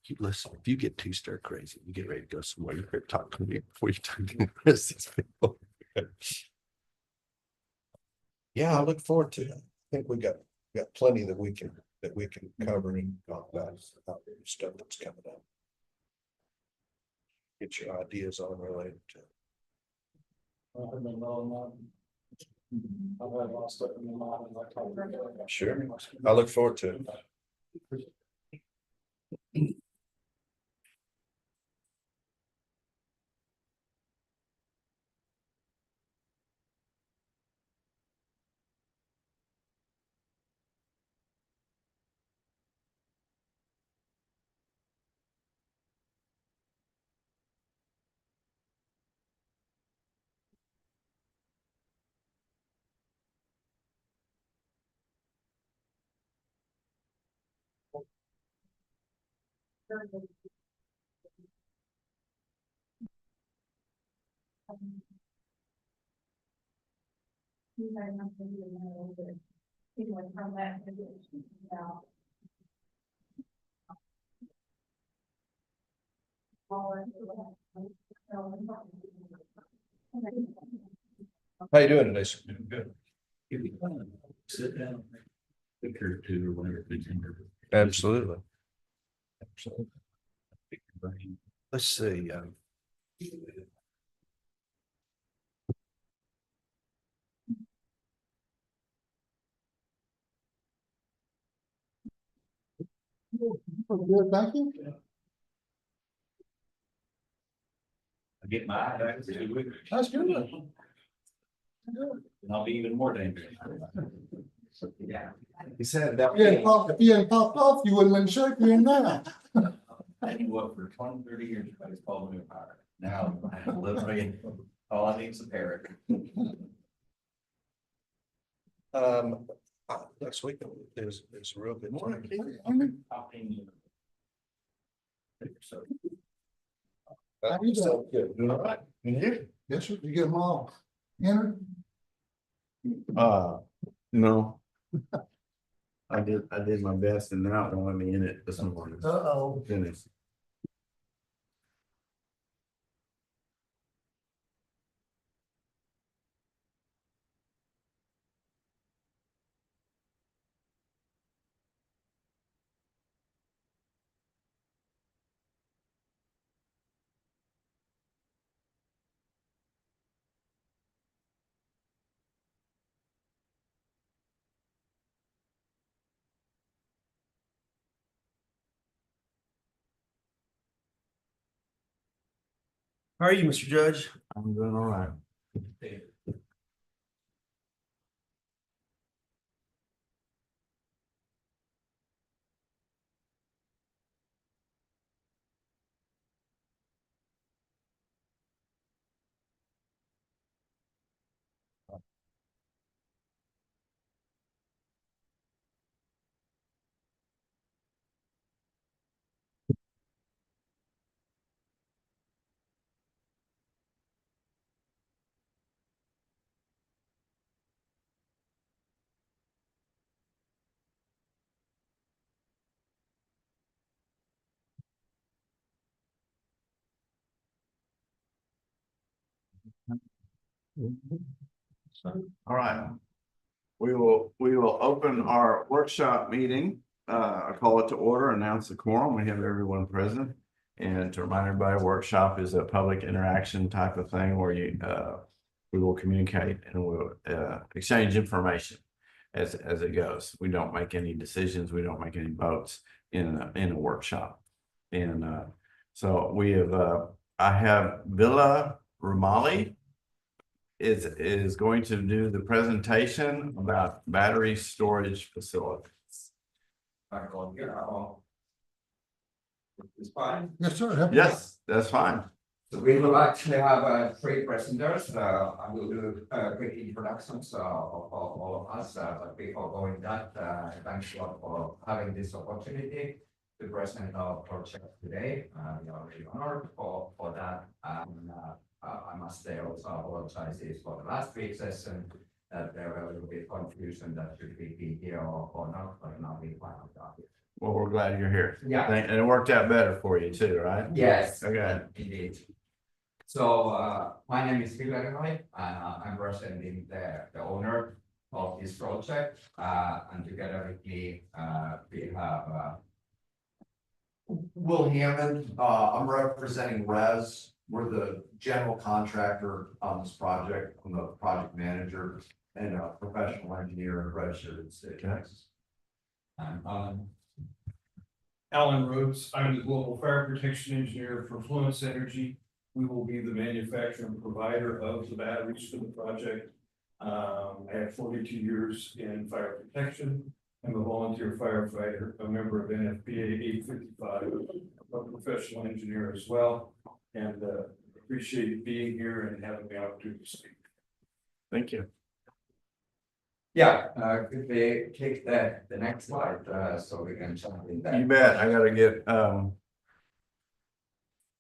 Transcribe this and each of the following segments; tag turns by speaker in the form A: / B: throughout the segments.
A: You listen, if you get too stir crazy, you get ready to go somewhere, you better talk to me before you talk to the rest of these people. Yeah, I look forward to it. I think we got plenty that we can cover and talk about stuff that's coming up. Get your ideas on related to. Sure, I look forward to it. How you doing today, sir? Good.
B: Sit down. Picture two or whatever.
A: Absolutely. Let's see.
C: Good, thank you.
B: I get my eye back in 2 weeks.
C: That's good.
B: And I'll be even more dangerous. Yeah.
A: He said that.
C: If you hadn't popped off, you wouldn't have been shaking in now.
B: I can work for 20, 30 years, but it's called me a pirate. Now I have to live again. All I need is a parrot.
A: Next week is a real good time.
B: So
A: So good. Doing all right. And you?
C: Yes, sir, you get them all entered.
D: No. I did my best and now don't let me in it this morning.
C: Uh-oh.
D: Finished.
A: How are you, Mr. Judge?
D: I'm doing all right. All right. We will open our workshop meeting. I call it to order, announce the quorum. We have everyone present. And to remind everybody, workshop is a public interaction type of thing where we will communicate and we'll exchange information as it goes. We don't make any decisions. We don't make any votes in a workshop. And so we have I have Villa Ramali is going to do the presentation about battery storage facilities.
E: It's fine.
C: Yes, sir.
D: Yes, that's fine.
E: So we will actually have three presenters. I will do quick introductions of all of us. But before going that, thanks a lot for having this opportunity to present our project today. We are really honored for that. And I must say also apologizes for the last week's session that there were a little bit confusion that should we be here or not, but now we finally got it.
D: Well, we're glad you're here.
E: Yeah.
D: And it worked out better for you too, right?
E: Yes.
D: Okay.
E: Indeed. So, my name is Ville Renoy, I'm representing the owner of this project, and together with me, we have,
F: Will Hammond, I'm representing Res. We're the general contractor on this project. I'm the project manager and a professional engineer and registered in the state of Texas.
G: Alan Rhodes, I'm the global fire protection engineer for Fluence Energy. We will be the manufacturer and provider of the batteries for the project. I have 42 years in fire protection. I'm a volunteer firefighter, a member of NFPA 855, a professional engineer as well, and appreciate being here and having the opportunity to speak.
D: Thank you.
E: yeah, could we take the next slide, so we can jump in there?
D: You bet. I gotta get,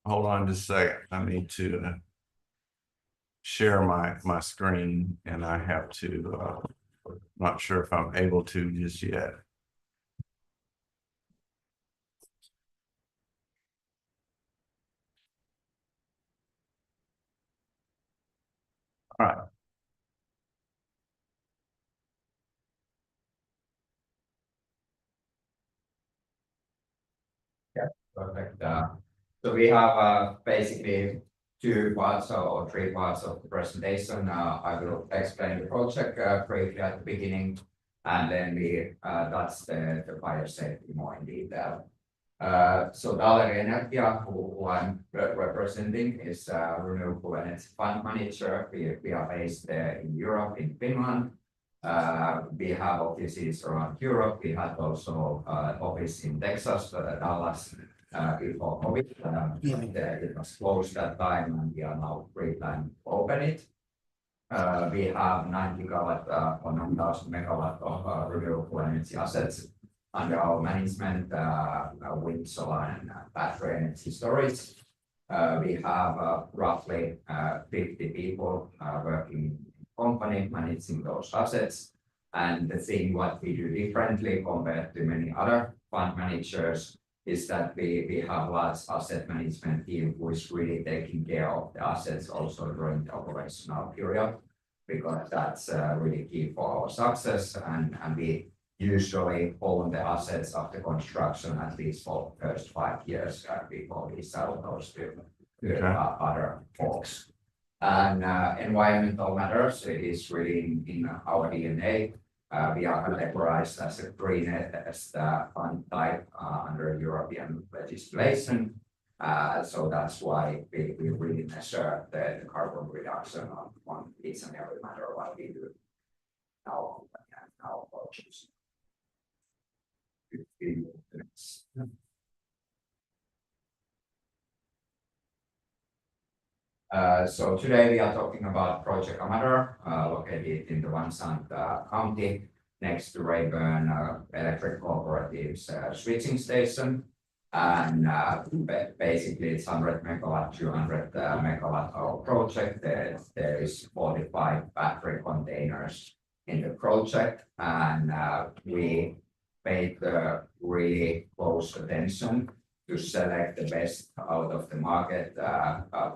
D: hold on just a second. I need to share my screen and I have to, not sure if I'm able to just yet. All right.
E: Perfect. So we have basically two parts or three parts of the presentation. I will explain the project briefly at the beginning, and then we touch the fire safety more in detail. So Dollar Energia, who I'm representing, is a renewable energy fund manager. We are based in Europe, in Finland. We have offices around Europe. We had also office in Texas, Dallas, before COVID. It was closed that time, and we are now replanning to open it. We have 9 gigawatt or 9,000 megawatt of renewable energy assets under our management, wind, solar, and battery energy storage. We have roughly 50 people working in the company managing those assets. And the thing what we do differently compared to many other fund managers is that we have large asset management team who is really taking care of the assets also during the operational period, because that's really key for our success, and we usually own the assets of the construction at least for the first 5 years before we sell those to other folks. And environmental matters, it is really in our DNA. We are categorized as a greenest fund type under European legislation. So that's why we really measure the carbon reduction on each and every matter what we do now and our approaches. So today we are talking about Project Amateur, located in the Zandt County, next to Rayburn Electric Cooperative's switching station. And basically it's 100 megawatt, 200 megawatt hour project. There is 45 battery containers in the project, and we paid really close attention to select the best out of the market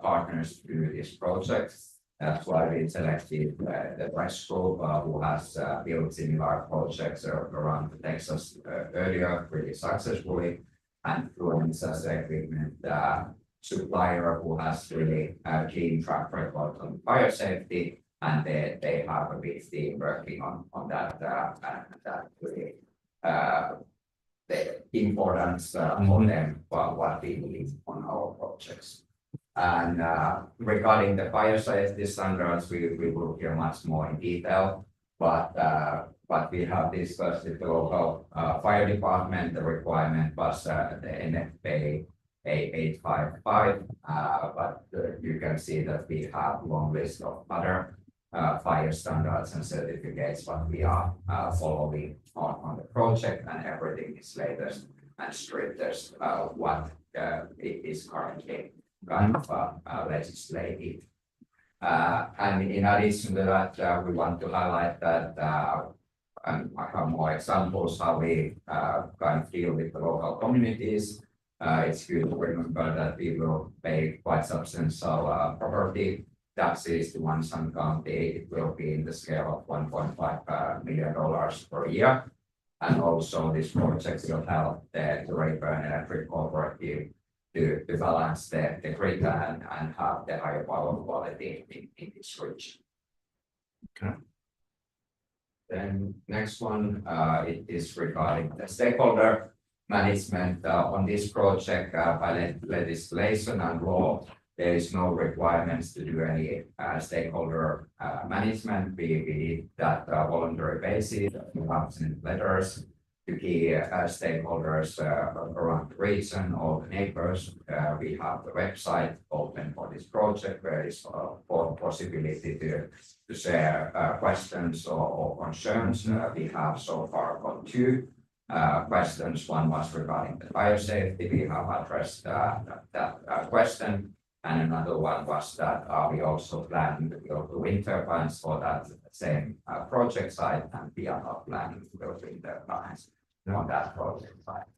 E: partners to do this project. That's why we selected the Fresh Group, who has built similar projects around Texas earlier pretty successfully, and Fluence as equipment supplier who has really a keen track record on fire safety, and they have a big team working on that, and that really the importance for them what we need on our projects. And regarding the fire safety standards, we will hear much more in detail, but we have discussed with the local fire department. The requirement was the NFPA 855, but you can see that we have a long list of other fire standards and certificates what we are following on the project, and everything is latest and strictest what is currently kind of legislated. And in addition to that, we want to highlight that and I have more examples how we kind of deal with the local communities. It's good to remember that we will pay quite substantial property taxes to one Zandt County. It will be in the scale of $1.5 million per year. And also this project will help the Rayburn Electric Cooperative to balance the grid and have the higher power quality in this region.
D: Okay.
E: Then next one, it is regarding the stakeholder management on this project by legislation and law. There is no requirements to do any stakeholder management. We did that voluntary basis. We have sent letters to key stakeholders around the region, all the neighbors. We have the website open for this project where is possibility to share questions or concerns. We have so far got two questions. One was regarding the fire safety. We have addressed that question. And another one was that we also planning to build the wind turbines for that same project site, and we are not planning to build wind turbines on that project site.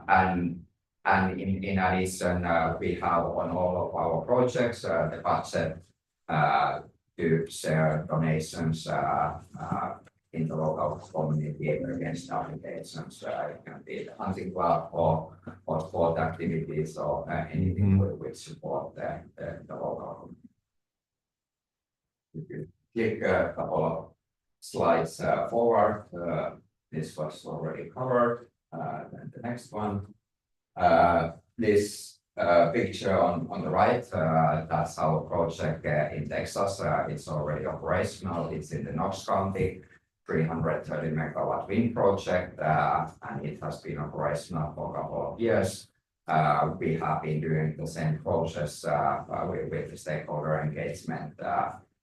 E: And in addition, we have on all of our projects the budget to share donations in the local community against applications. It can be the hunting club or sport activities or anything which support the local community. If you click a couple of slides forward, this was already covered. Then the next one, this picture on the right, that's our project in Texas. It's already operational. It's in the Knox County. 330 megawatt wind project, and it has been operational for a couple of years. We have been doing the same process with the stakeholder engagement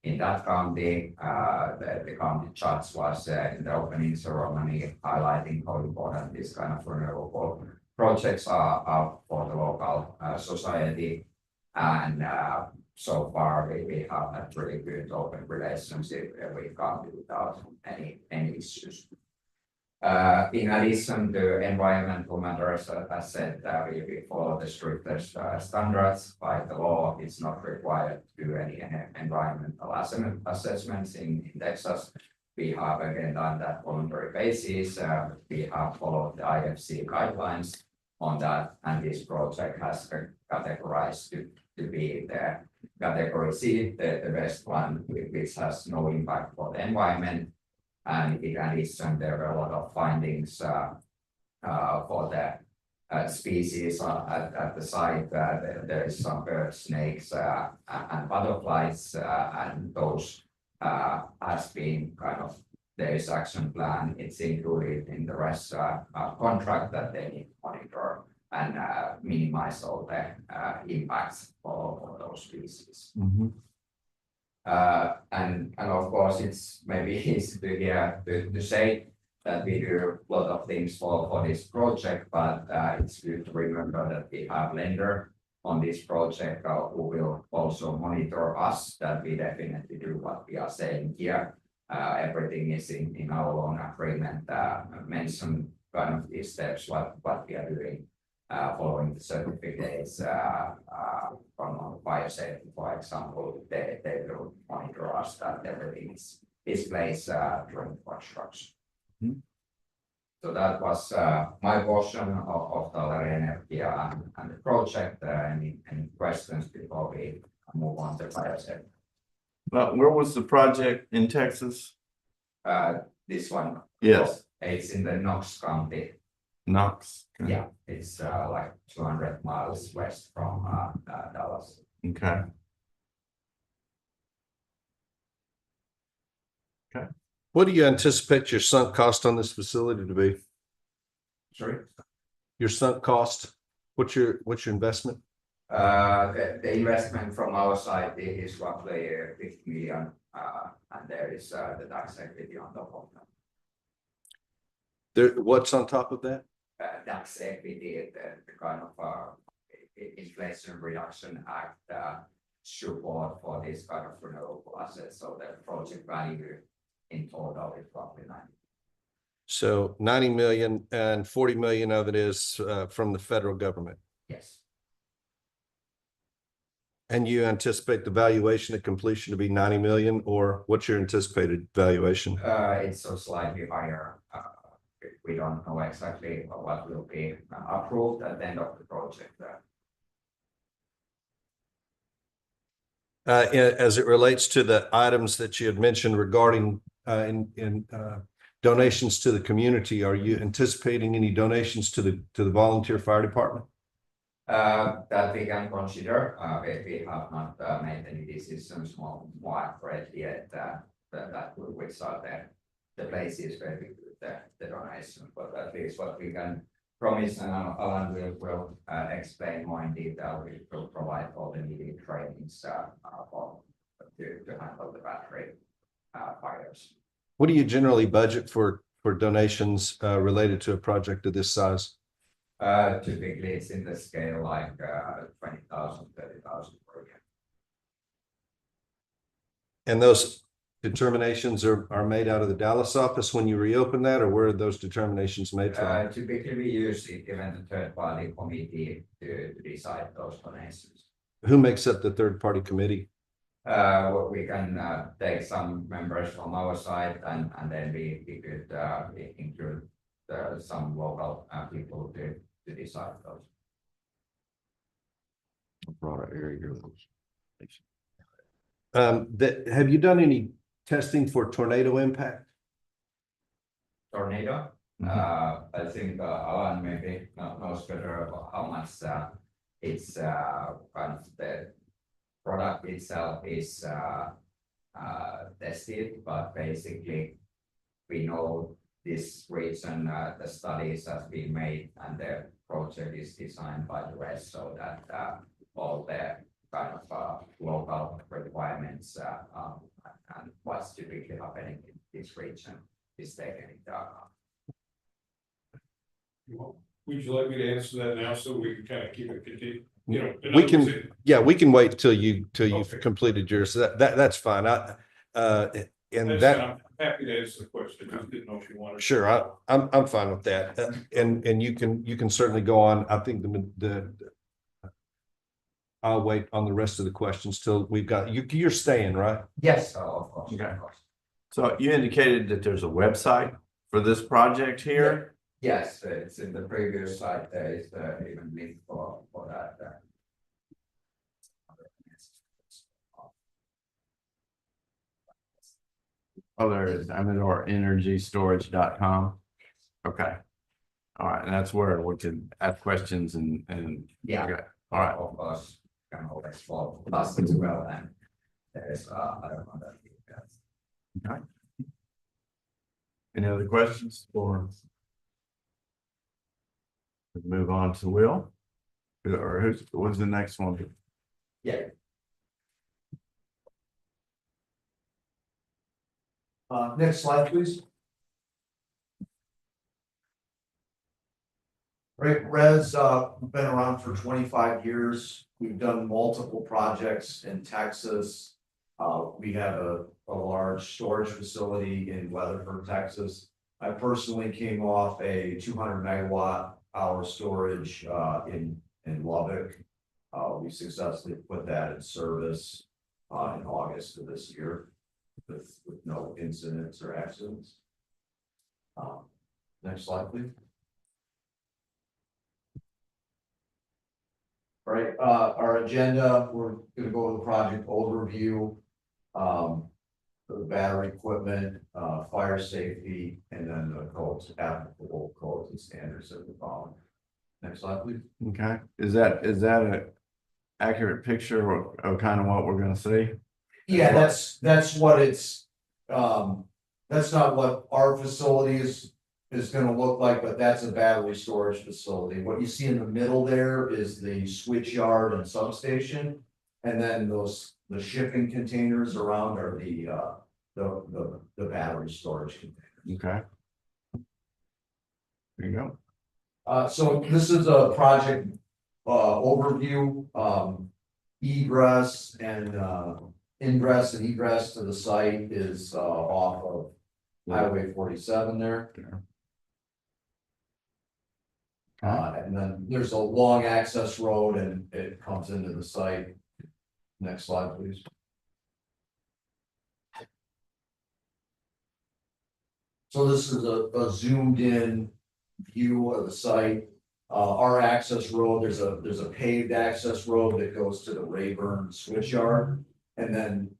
E: in that county. The county judge was in the opening ceremony highlighting how important this kind of renewable projects are for the local society. And so far we have a really good open relationship with county without any issues. In addition to environmental matters, as I said, we follow the strictest standards by the law. It's not required to do any environmental assessments in Texas. We have again done that voluntary basis. We have followed the IFC guidelines on that, and this project has categorized to be the category C, the best one, which has no impact for the environment. And in addition, there were a lot of findings for the species at the site. There is some birds, snakes, and butterflies, and those has been kind of, there is action plan. It's included in the rest contract that they need to monitor and minimize all the impacts for those species. And of course, it's maybe easy to hear to say that we do a lot of things for this project, but it's good to remember that we have lender on this project who will also monitor us, that we definitely do what we are saying here. Everything is in our loan agreement, mention kind of these steps, what we are doing, following the certificates on fire safety, for example. They will monitor us that everything is placed during construction. So that was my portion of the Energia and the project. Any questions before we move on to fire safety?
D: Where was the project in Texas?
E: This one.
D: Yes.
E: It's in the Knox County.
D: Knox. Okay.
E: Yeah, it's like 200 miles west from Dallas.
D: Okay.
A: What do you anticipate your sunk cost on this facility to be?
E: Sorry?
A: Your sunk cost, what's your investment?
E: The investment from our side is roughly 50 million, and there is the tax equity on top of that.
A: What's on top of that?
E: Tax equity, the kind of Inflation Reduction Act support for this kind of renewable assets. So the project value in total, it's roughly 90.
A: So 90 million and 40 million of it is from the federal government.
E: Yes.
A: And you anticipate the valuation at completion to be 90 million, or what's your anticipated valuation?
E: It's so slightly higher. We don't know exactly what will be approved at the end of the project.
A: As it relates to the items that you had mentioned regarding donations to the community, are you anticipating any donations to the volunteer fire department?
E: That we can consider. We have not made any decisions more accurate yet. That which are the places where we do the donation, but at least what we can promise, and Alan will explain more in detail. We will provide all the needed trainings to handle the battery fires.
A: What do you generally budget for donations related to a project of this size?
E: Typically, it's in the scale like 20,000, 30,000 per year.
A: And those determinations are made out of the Dallas office when you reopen that, or where are those determinations made from?
E: Typically, we use it given the third-party committee to decide those donations.
A: Who makes up the third-party committee?
E: We can take some members from our side, and then we could include some local people to decide those.
D: Broader area.
A: Have you done any testing for tornado impact?
E: Tornado. I think Alan maybe knows better about how much it's kind of the product itself is tested, but basically we know this region, the studies has been made, and the project is designed by the rest, so that all the kind of local requirements and what's typically happening in this region is taken into account.
G: Would you like me to answer that now so we can kind of keep it continued? You know,
A: We can, yeah, we can wait till you've
G: Okay.
A: completed yours. That's fine. And
G: I'm
A: that,
G: happy to answer the question. I just didn't know if you wanted.
A: sure, I'm fine with that. And you can certainly go on. I think I'll wait on the rest of the questions till we've got, you're staying, right?
E: Yes, of course.
D: Okay.
E: Of course.
D: So you indicated that there's a website for this project here.
E: Yes, it's in the previous slide. There is even link for that.
D: Oh, there it is. AmadorEnergyStorage.com. Okay. All right, and that's where we can ask questions and.
E: Yeah.
D: Okay. All right.
E: Of course, can always follow us as well, and there is other contact details.
D: Okay. Any other questions or? Let's move on to Will. Or what's the next one?
E: Yeah.
F: Next slide, please. Right, Res, been around for 25 years. We've done multiple projects in Texas. We have a large storage facility in Weatherford, Texas. I personally came off a 200 megawatt hour storage in Lubbock. We successfully put that in service in August of this year with no incidents or accidents. Next slide, please. All right, our agenda, we're gonna go over the project overview, the battery equipment, fire safety, and then the codes, applicable codes and standards that we follow. Next slide, please.
D: Okay, is that a accurate picture of kind of what we're gonna see?
F: Yeah, that's what it's, that's not what our facility is gonna look like, but that's a battery storage facility. What you see in the middle there is the switch yard and substation. And then the shipping containers around are the battery storage containers.
D: Okay. There you go.
F: So this is a project overview, egress and ingress and egress to the site is off of Highway 47 there. And then there's a long access road and it comes into the site. Next slide, please. So this is a zoomed in view of the site. Our access road, there's a paved access road that goes to the Rayburn switchyard. And then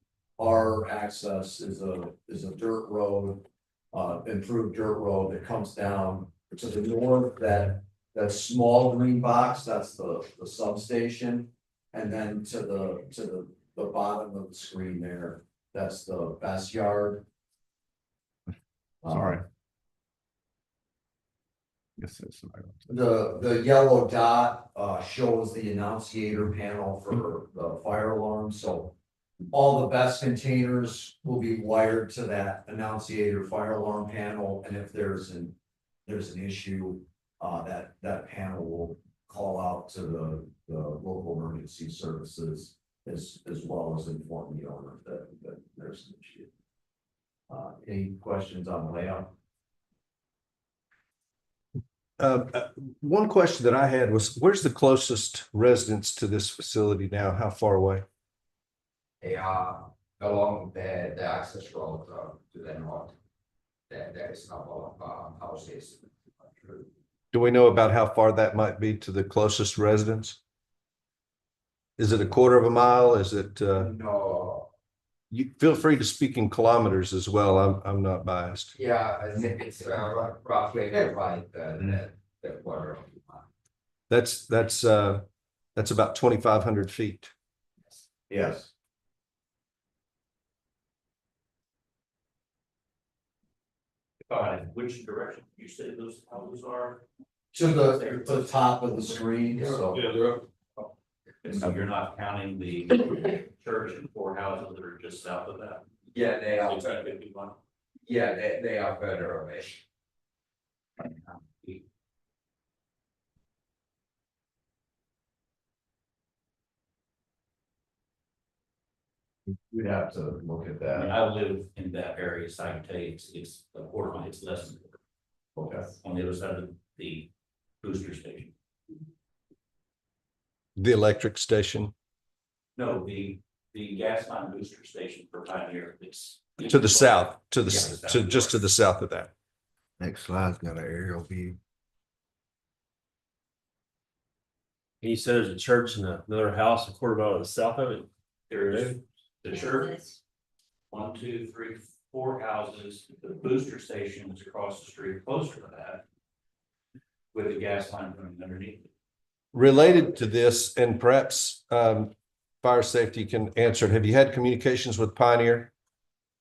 F: our access is a dirt road, improved dirt road that comes down to the north. That small green box, that's the substation. And then to the bottom of the screen there, that's the best yard.
D: Sorry. Guess that's somebody else.
F: The yellow dot shows the annunciator panel for the fire alarm, so all the best containers will be wired to that annunciator fire alarm panel, and if there's an issue, that panel will call out to the local emergency services as well as inform the owner that there's an issue. Any questions on the layout?
A: One question that I had was, where's the closest residence to this facility now? How far away?
E: They are along the access road to the north. There is a couple of houses.
A: Do we know about how far that might be to the closest residence? Is it a quarter of a mile? Is it,
E: No,
A: you feel free to speak in kilometers as well. I'm not biased.
E: yeah, I think it's roughly right the quarter of a mile.
A: That's about 2,500 feet.
F: Yes.
B: Which direction you say those houses are?
F: To the top of the screen, so.
G: Yeah, they're up.
B: And so you're not counting the church and four houses that are just south of that?
E: Yeah, they are.
B: 651?
E: Yeah, they are further away.
F: We'd have to look at
B: I mean,
F: that.
B: I live in that area, so I can tell you it's a quarter mile, it's less than a quarter.
F: Okay.
B: On the other side of the booster station.
A: The electric station
B: No, the gas line booster station for Pioneer, it's.
A: to the south, to the,
B: Yeah,
A: to just to the south of that.
C: Next slide's got an aerial view.
H: You said there's a church and another house a quarter mile to the south of it.
B: There's the church, 1, 2, 3, 4 houses, the booster station is across the street, closer to that. With the gas line running underneath it.
A: Related to this, and perhaps fire safety can answer it. Have you had communications with Pioneer?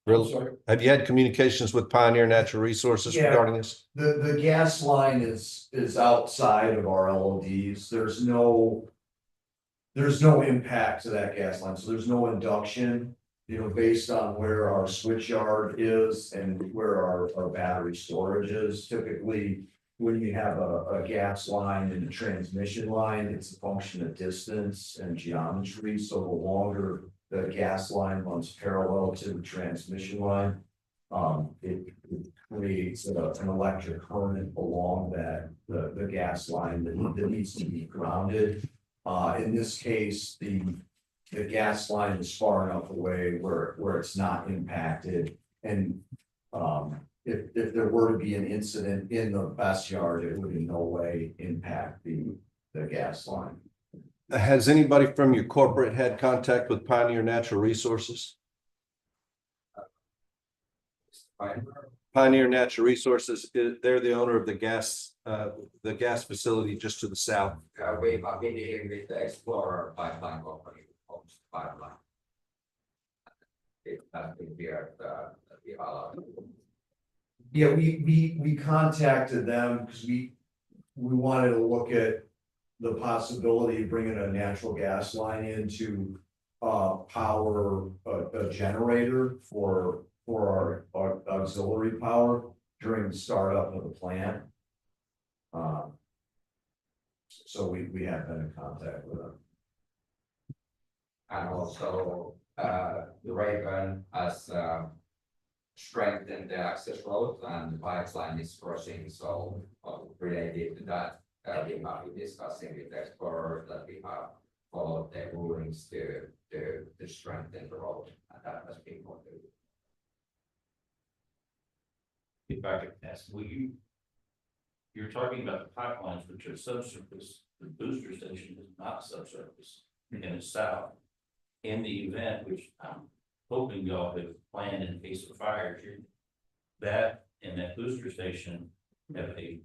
F: Sorry.
A: Have you had communications with Pioneer Natural Resources
F: Yeah.
A: regarding this?
F: The gas line is outside of our LODs. There's no impact to that gas line, so there's no induction, based on where our switch yard is and where our battery storage is. Typically, when you have a gas line and a transmission line, it's a function of distance and geometry. So the longer the gas line runs parallel to the transmission line, it creates an electric current along the gas line that needs to be grounded. In this case, the gas line is far enough away where it's not impacted. And if there were to be an incident in the best yard, it would in no way impact the gas line.
A: Has anybody from your corporate had contact with Pioneer Natural Resources? Pioneer Natural Resources, they're the owner of the gas facility just to the south.
E: I've been dealing with the Explorer pipeline company, owns the pipeline. It has been here,
F: Yeah, we contacted them because we wanted to look at the possibility of bringing a natural gas line in to power a generator for our auxiliary power during the startup of the plant. So we have been in contact with them.
E: And also, the Rayburn has strengthen the access road and the pipeline is crossing, so related to that, we have been discussing with explorer that we have followed the rulings to strengthen the road, and that has been completed.
B: If I could ask, you're talking about the pipelines which are subsurface, the booster station is not subsurface and it's south. In the event, which I'm hoping y'all have planned in case of fire, that and that booster station have a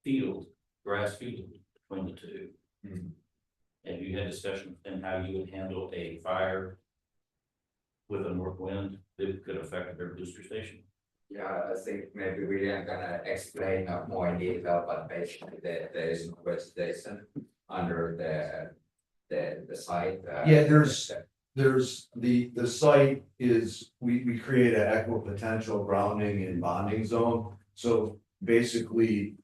B: field, grass field between the two. Have you had discussion with them how you would handle a fire with a north wind that could affect their booster station?
E: Yeah, I think maybe we are gonna explain more in detail, but basically there is no vegetation under the site.
F: Yeah, there's the site is, we create an equipotential grounding and bonding zone. So basically,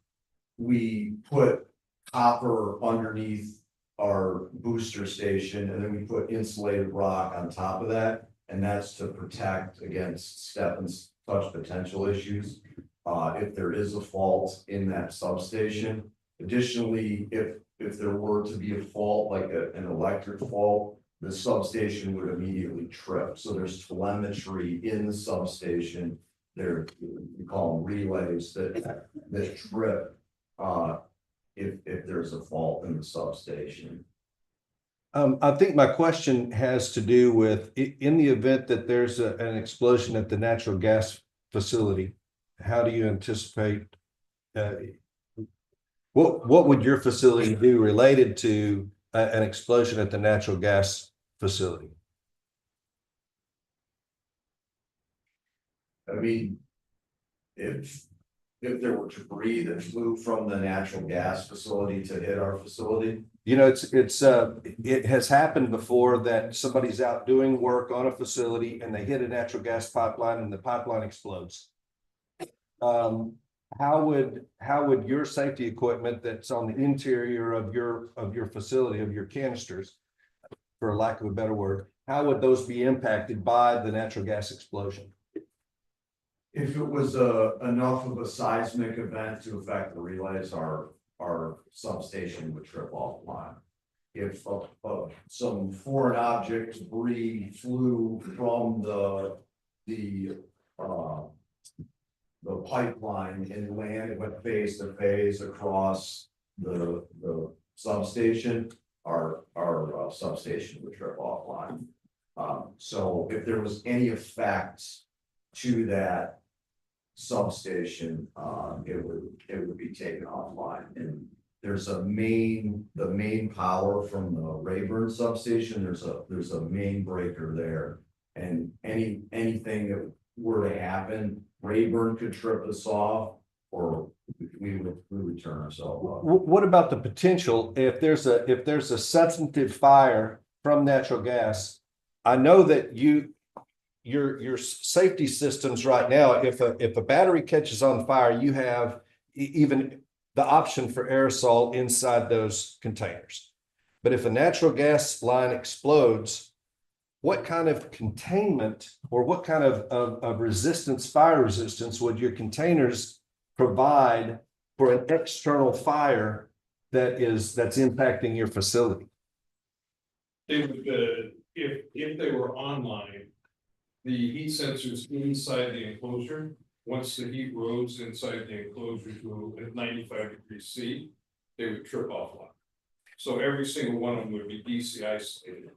F: we put copper underneath our booster station and then we put insulated rock on top of that. And that's to protect against step and touch potential issues. If there is a fault in that substation. Additionally, if there were to be a fault, like an electric fault, the substation would immediately trip. So there's telemetry in the substation. There, we call them relays that trip if there's a fault in the substation.
A: I think my question has to do with, in the event that there's an explosion at the natural gas facility, how do you anticipate, what would your facility do related to an explosion at the natural gas facility?
F: I mean, if there were debris that flew from the natural gas facility to hit our facility.
A: You know, it has happened before that somebody's out doing work on a facility and they hit a natural gas pipeline and the pipeline explodes. How would your safety equipment that's on the interior of your facility, of your canisters, for lack of a better word, how would those be impacted by the natural gas explosion?
F: If it was enough of a seismic event to affect the relays, our substation would trip offline. If some foreign object debris flew from the pipeline and landed, went phase to phase across the substation, our substation would trip offline. So if there was any effect to that substation, it would be taken offline. And there's the main power from the Rayburn substation. There's a main breaker there, and anything that were to happen, Rayburn could trip us off, or we would turn ourselves off.
A: What about the potential if there's a substantive fire from natural gas? I know that your safety systems right now, if a battery catches on fire, you have even the option for aerosol inside those containers. But if a natural gas line explodes, what kind of containment or what kind of resistance, fire resistance, would your containers provide for an external fire that's impacting your facility?
G: They would, if they were online, the heat sensors inside the enclosure, once the heat rose inside the enclosure to 95 degrees C, they would trip offline. So every single one of them would be DC isolated.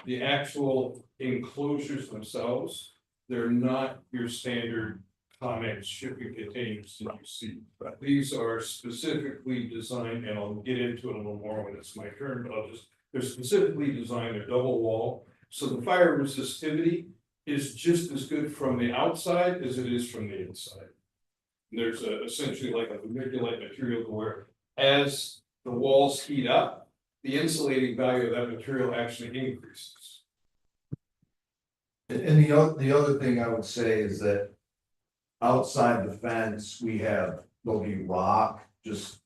G: The actual enclosures themselves, they're not your standard Comex shipping containers that you see. These are specifically designed, and I'll get into it a little more when it's my turn, but they're specifically designed, they're double wall. So the fire resistivity is just as good from the outside as it is from the inside. And there's essentially like a vermiculite material where as the walls heat up, the insulating value of that material actually increases.
F: And the other thing I would say is that outside the fence, there'll be rock, just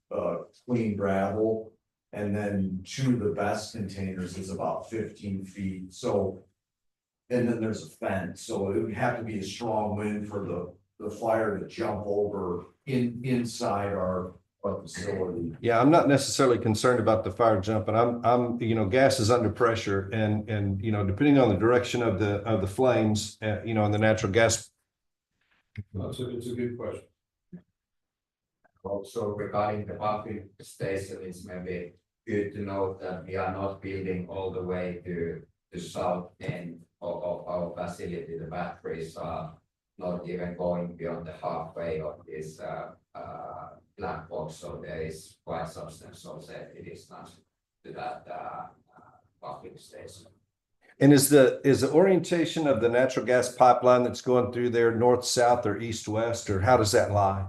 F: clean gravel. And then two of the best containers is about 15 feet. So and then there's a fence, so it would have to be a strong wind for the fire to jump over inside our facility.
A: Yeah, I'm not necessarily concerned about the fire jumping. you know, gas is under pressure and, you know, depending on the direction of the flames, you know, and the natural gas.
G: It's a good question.
E: Also regarding the pumping station, it's maybe good to note that we are not building all the way to the south end of our facility. The batteries are not even going beyond the halfway of this black box, so there is quite substantial safety distance to that pumping station.
A: And is the orientation of the natural gas pipeline that's going through there north, south, or east, west, or how does that lie?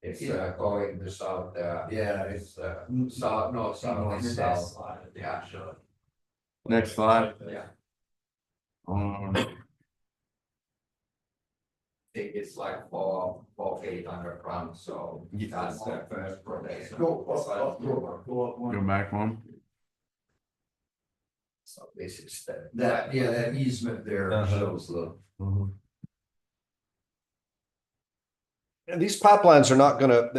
E: It's going to south,
F: Yeah,
E: it's south, north, south, and south. Yeah, sure.
D: Next slide.
E: Yeah.
D: Um,
E: I think it's like 4 feet underground, so that's the first protection.
D: go back one.
E: So this is the.
F: that easement there
A: Uh-huh.
F: shows the.
A: And these pipelines are not gonna,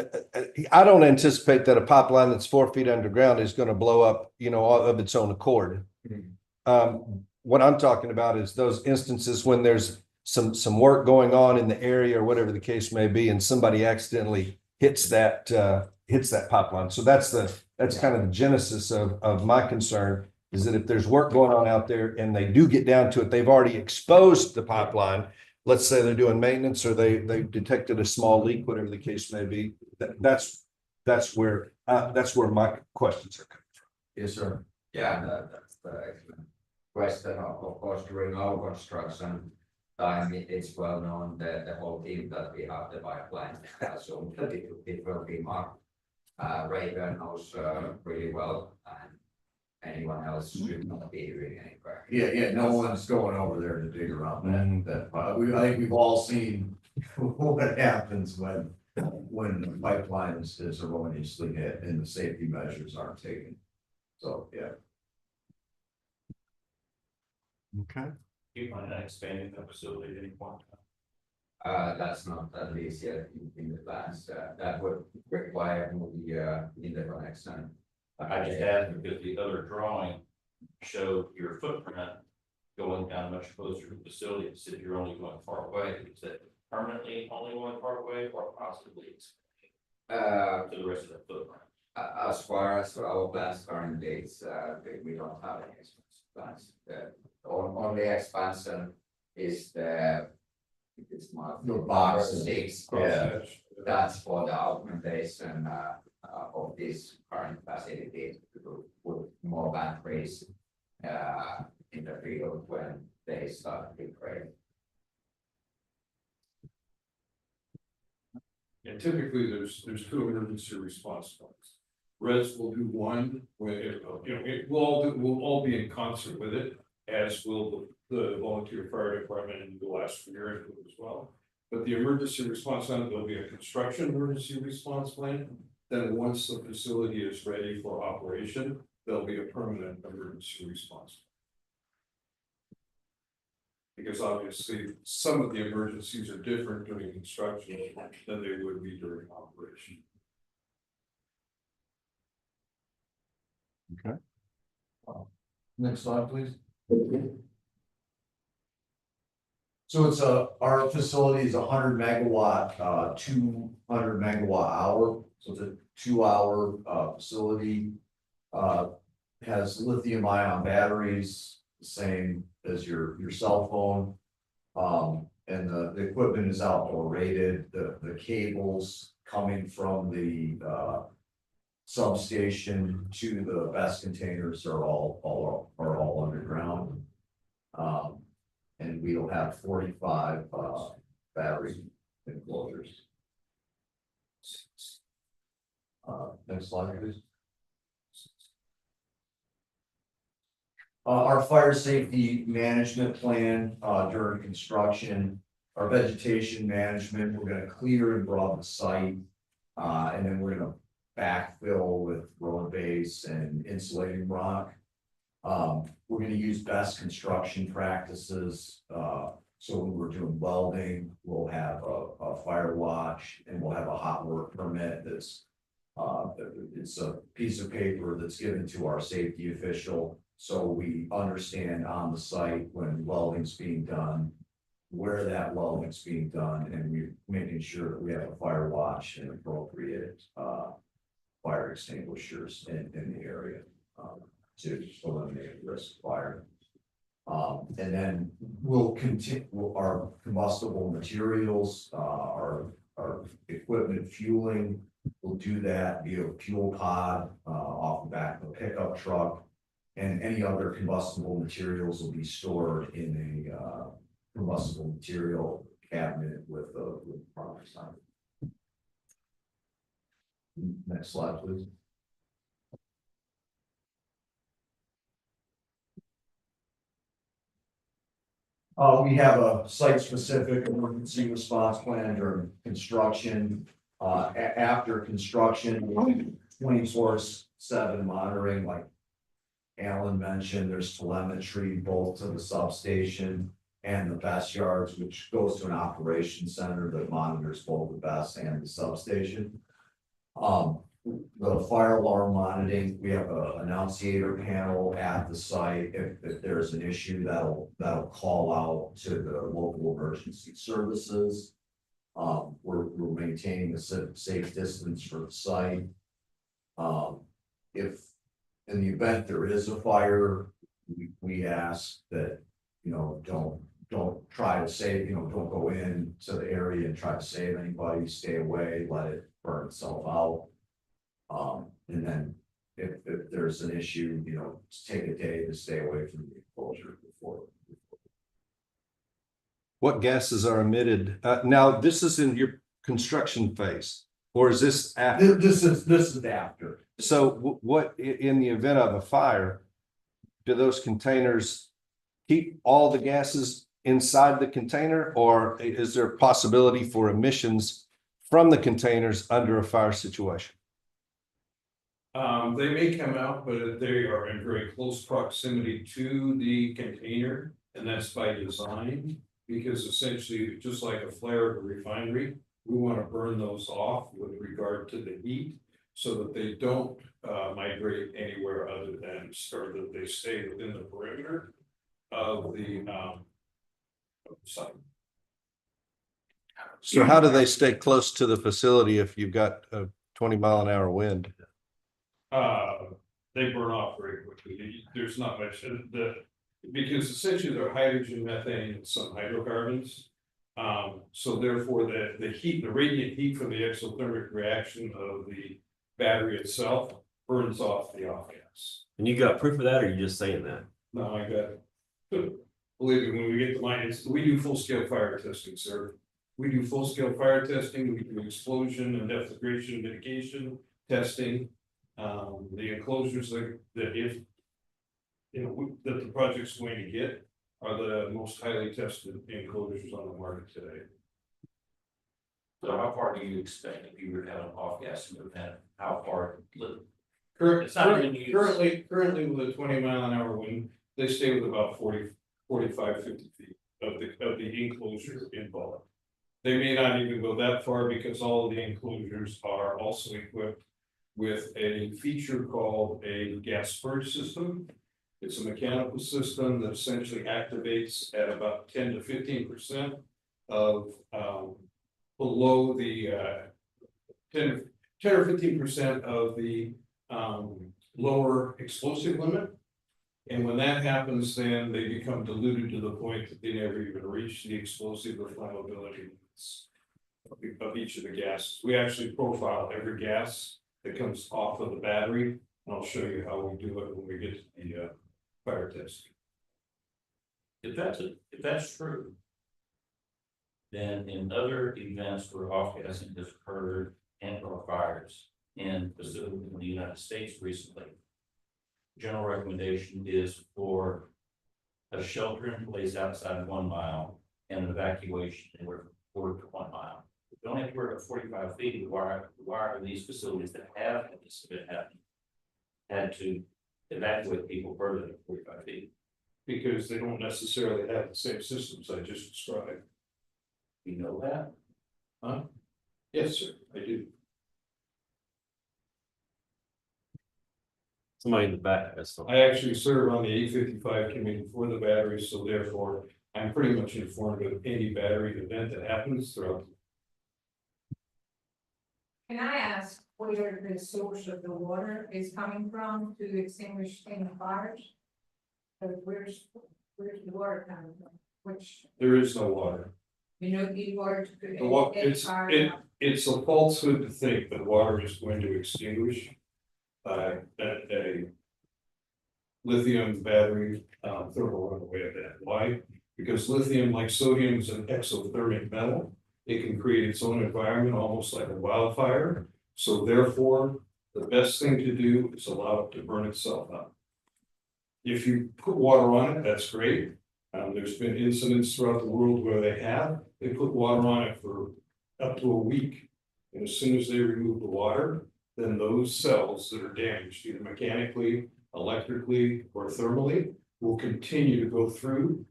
A: I don't anticipate that a pipeline that's 4 feet underground is gonna blow up, you know, of its own accord. What I'm talking about is those instances when there's some work going on in the area or whatever the case may be, and somebody accidentally hits that pipeline. So that's kind of the genesis of my concern, is that if there's work going on out there and they do get down to it, they've already exposed the pipeline. Let's say they're doing maintenance or they detected a small leak, whatever the case may be. That's where my questions are coming from.
F: Yes, sir.
E: Yeah, that's the excellent question. Of course, during our construction time, it's well known that the whole team that we have the pipeline, so that it will be marked. Rayburn knows really well, and anyone else should not be doing anywhere.
F: Yeah, no one's going over there to dig around that, I think we've all seen what happens when the pipeline is erroneously hit and the safety measures aren't taken. So, yeah.
D: Okay.
B: You plan on expanding the facility at any point?
E: That's not at least yet in the plans, that would require the interconnection.
B: I just asked because the other drawing showed your footprint going down much closer to the facility. It said you're only going far away. Is that permanently only going far away or possibly expanding to the rest of the footprint?
E: As far as our plans currently, it's we don't have any expansion plans. The only expansion is it's
F: The
E: my
F: boxes.
E: 6.
F: Yeah.
E: That's for the augmentation of this current facility to put more batteries in the field when they start to create.
G: And typically, there's 2 emergency response plans. Reds will do one, we'll all be in concert with it, as will the volunteer fire department and the last year input as well. But the emergency response plan, there'll be a construction emergency response plan. Then once the facility is ready for operation, there'll be a permanent emergency response. Because obviously, some of the emergencies are different during construction than they would be during operation.
F: Next slide, please. So it's our facility is 100 megawatt, 200 megawatt hour, so it's a 2-hour facility. Has lithium ion batteries, the same as your cell phone. And the equipment is outdoor rated, the cables coming from the substation to the best containers are all underground. And we'll have 45 battery enclosures. Next slide, please. Our fire safety management plan during construction, our vegetation management, we're gonna clear and broaden the site. And then we're gonna backfill with road base and insulating rock. We're gonna use best construction practices, so when we're doing welding, we'll have a fire watch and we'll have a hot work permit that's. It's a piece of paper that's given to our safety official, so we understand on the site when welding's being done. Where that welding's being done, and we're making sure that we have a fire watch and appropriate, fire extinguishers in the area, to eliminate risk of fire. And then we'll continue our combustible materials, our equipment fueling. We'll do that via fuel pod, off the back of a pickup truck. And any other combustible materials will be stored in a, combustible material cabinet with proper sign. Next slide, please. We have a site-specific emergency response plan during construction. After construction, 24/7 monitoring, like Alan mentioned, there's telemetry both to the substation and the best yards, which goes to an operations center that monitors both the best and the substation. The fire alarm monitoring, we have a annunciator panel at the site. If there's an issue, that'll call out to the local emergency services. We're maintaining a safe distance for the site. If in the event there is a fire, we ask that, don't try to save, don't go in to the area and try to save anybody, stay away, let it burn itself out. And then if there's an issue, take a day to stay away from the enclosure before.
A: What gases are emitted? Now, this is in your construction phase, or is this after?
F: This is after.
A: So what, in the event of a fire, do those containers keep all the gases inside the container, or is there a possibility for emissions from the containers under a fire situation?
G: They may come out, but they are in very close proximity to the container, and that's by design. Because essentially, just like a flare of a refinery, we want to burn those off with regard to the heat, so that they don't migrate anywhere other than, or that they stay within the perimeter of the site.
A: So how do they stay close to the facility if you've got a 20-mile-an-hour wind?
G: They burn off very quickly. There's not much because essentially they're hydrogen, methane, and some hydrocarbons. So therefore the heat, the radiant heat from the exothermic reaction of the battery itself burns off the off gas.
H: And you got proof of that, or you just saying that?
G: No, I got, believe me, when we get the mines, we do full scale fire testing, sir. We do full scale fire testing, we do explosion and deflagration mitigation testing. The enclosures that if that the project's going to get are the most highly tested enclosures on the market today.
B: So how far do you expect if you were to have an off gas event? How far?
G: Currently with a 20-mile-an-hour wind, they stay with about 45, 50 feet of the enclosure involved. They may not even go that far because all of the enclosures are also equipped with a feature called a gas purge system. It's a mechanical system that essentially activates at about 10 to 15% of below the 10 or 15% of the lower explosive limit. And when that happens, then they become diluted to the point that they never even reach the explosive or flammability of each of the gases. We actually profile every gas that comes off of the battery, and I'll show you how we do it when we get to the fire testing.
B: If that's true, then in other events where off-gassing has occurred and or fires in facilities in the United States recently, general recommendation is for a shelter in place outside 1 mile and an evacuation anywhere from 4 to 1 mile. If you don't have to worry about 45 feet, why are these facilities that have had this event happen had to evacuate people further than 45 feet.
G: Because they don't necessarily have the same systems I just described.
B: You know that?
G: Huh? Yes, sir, I do.
H: Somebody in the back, that's all.
G: I actually serve on the 855 committee for the batteries, so therefore I'm pretty much informed of any battery event that happens throughout.
I: Can I ask where the source of the water is coming from to extinguish any fires? Where's the water coming from? Which,
G: There is no water.
I: you know, the water to
G: The wa-
I: any
G: it's,
I: fire?
G: it's a falsehood to think that water is going to extinguish. A lithium battery, thermal runaway event. Why? Because lithium, like sodium, is an exothermic metal. It can create its own environment, almost like a wildfire. So therefore, the best thing to do is allow it to burn itself up. If you put water on it, that's great. There's been incidents throughout the world where they put water on it for up to a week. And as soon as they remove the water, then those cells that are damaged, either mechanically, electrically, or thermally, will continue to go through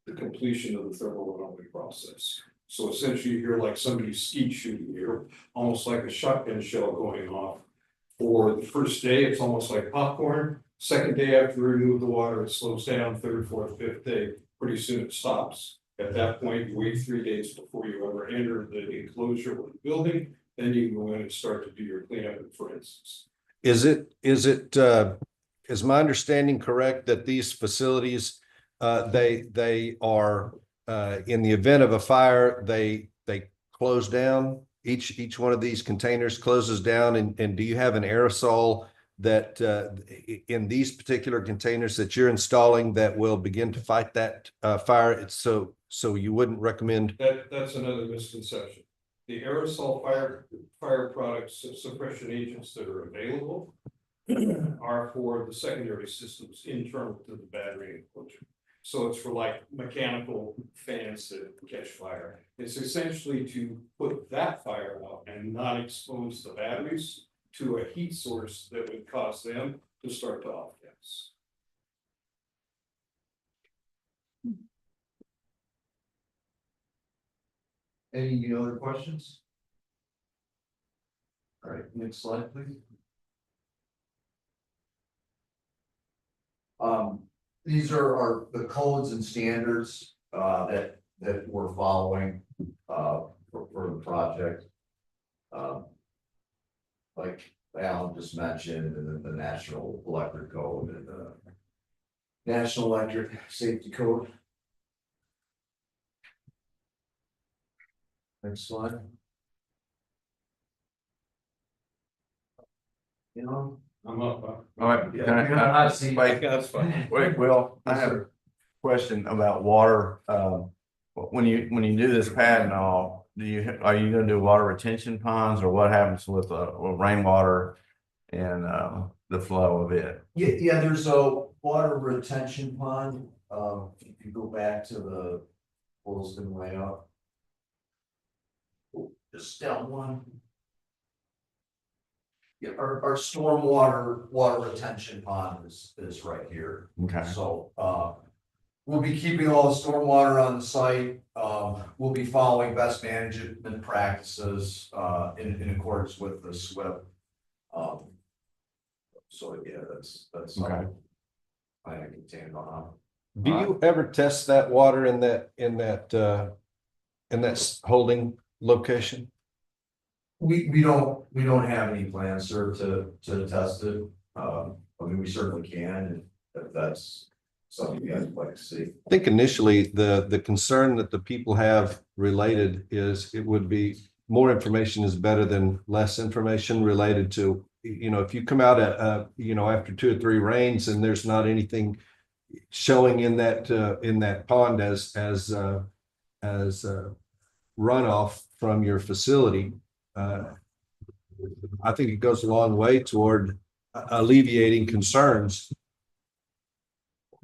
G: the completion of the thermal runaway process. So essentially, you're like somebody's skeet shooting here, almost like a shotgun shell going off. For the first day, it's almost like popcorn. Second day after you remove the water, it slows down. Third, fourth, fifth day, pretty soon it stops. At that point, you wait 3 days before you ever enter the enclosure of the building. Then you can go in and start to do your cleanup and forensics.
A: Is my understanding correct that these facilities, they are, in the event of a fire, they close down? Each one of these containers closes down, and do you have an aerosol that, in these particular containers that you're installing that will begin to fight that, fire? It's so you wouldn't recommend?
G: That's another misconception. The aerosol fire products, suppression agents that are available are for the secondary systems internal to the battery enclosure. So it's for like mechanical fans that catch fire. It's essentially to put that fire out and not expose the batteries to a heat source that would cause them to start to off gas.
F: Any other questions? All right, next slide, please. These are the codes and standards that we're following for the project. Like Alan just mentioned, and then the National Electric Code and the National Electric Safety Code. Next slide. You know,
G: I'm up.
D: All right,
F: yeah,
D: can
F: you're
D: I-
F: not seeing-
D: wait,
G: That's fine.
D: wait, Will, I have a question about water. When you do this pad and all, are you gonna do water retention ponds, or what happens with rainwater and the flow of it?
F: Yeah, there's a water retention pond, if you go back to the Williston layout. Just down one. Yeah, our stormwater water retention pond is right here.
D: Okay.
F: So, we'll be keeping all the stormwater on the site. We'll be following best management practices, in accordance with the SWIP. So, yeah, that's.
D: Okay.
F: I contain on.
A: Do you ever test that water in that holding location?
F: We don't have any plans, sir, to test it. I mean, we certainly can, if that's something you guys would like to see.
A: I think initially the concern that the people have related is it would be more information is better than less information related to, if you come out at, after 2 or 3 rains and there's not anything showing in that pond as runoff from your facility. I think it goes a long way toward alleviating concerns.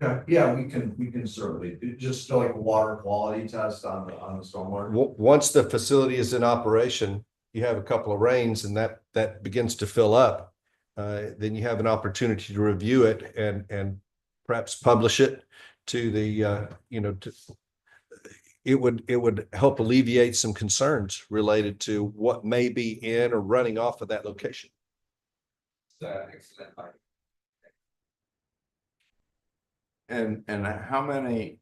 F: Okay, yeah, we can certainly, just like a water quality test on the stormwater.
A: Once the facility is in operation, you have a couple of rains and that begins to fill up. then you have an opportunity to review it and perhaps publish it to the, it would help alleviate some concerns related to what may be in or running off of that location.
E: Excellent.
D: And how many,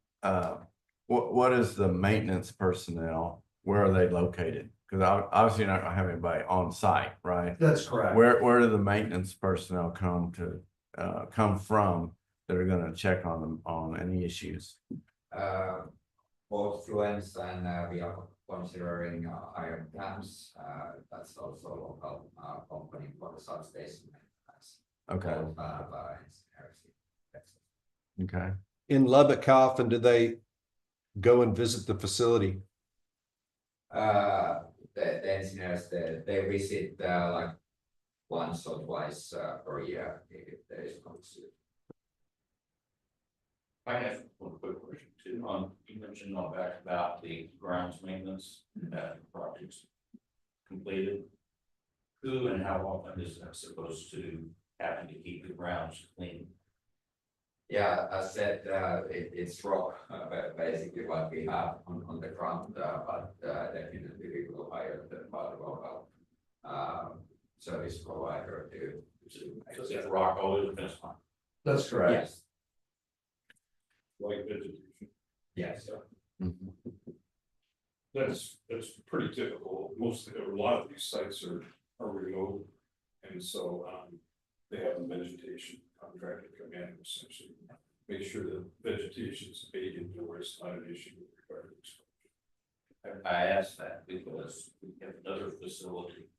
D: what is the maintenance personnel? Where are they located? Because obviously you're not gonna have anybody on site, right?
F: That's correct.
D: Where do the maintenance personnel come from that are gonna check on them, on any issues?
E: Both fluents and we are considering iron dams. That's also a local company for the substation.
D: Okay,
E: Both have engineers.
D: okay.
A: In Lubbock, how often do they go and visit the facility?
E: The engineers, they visit like once or twice per year if there is no issue.
B: I have one quick question too, you mentioned on back about the grounds maintenance, projects completed. Who and how often is that supposed to happen to keep the grounds clean?
E: Yeah, as said, it's rock, basically what we have on the ground, but definitely we will hire the local service provider
B: So is that rock always a fence line?
F: That's correct.
E: Yes,
G: Like vegetation.
E: yes.
G: That's pretty typical. A lot of these sites are remote. And so, they have a vegetation contractor come in and essentially make sure the vegetation is abated where it's not an issue with regard to exposure.
B: I asked that because we have another facility.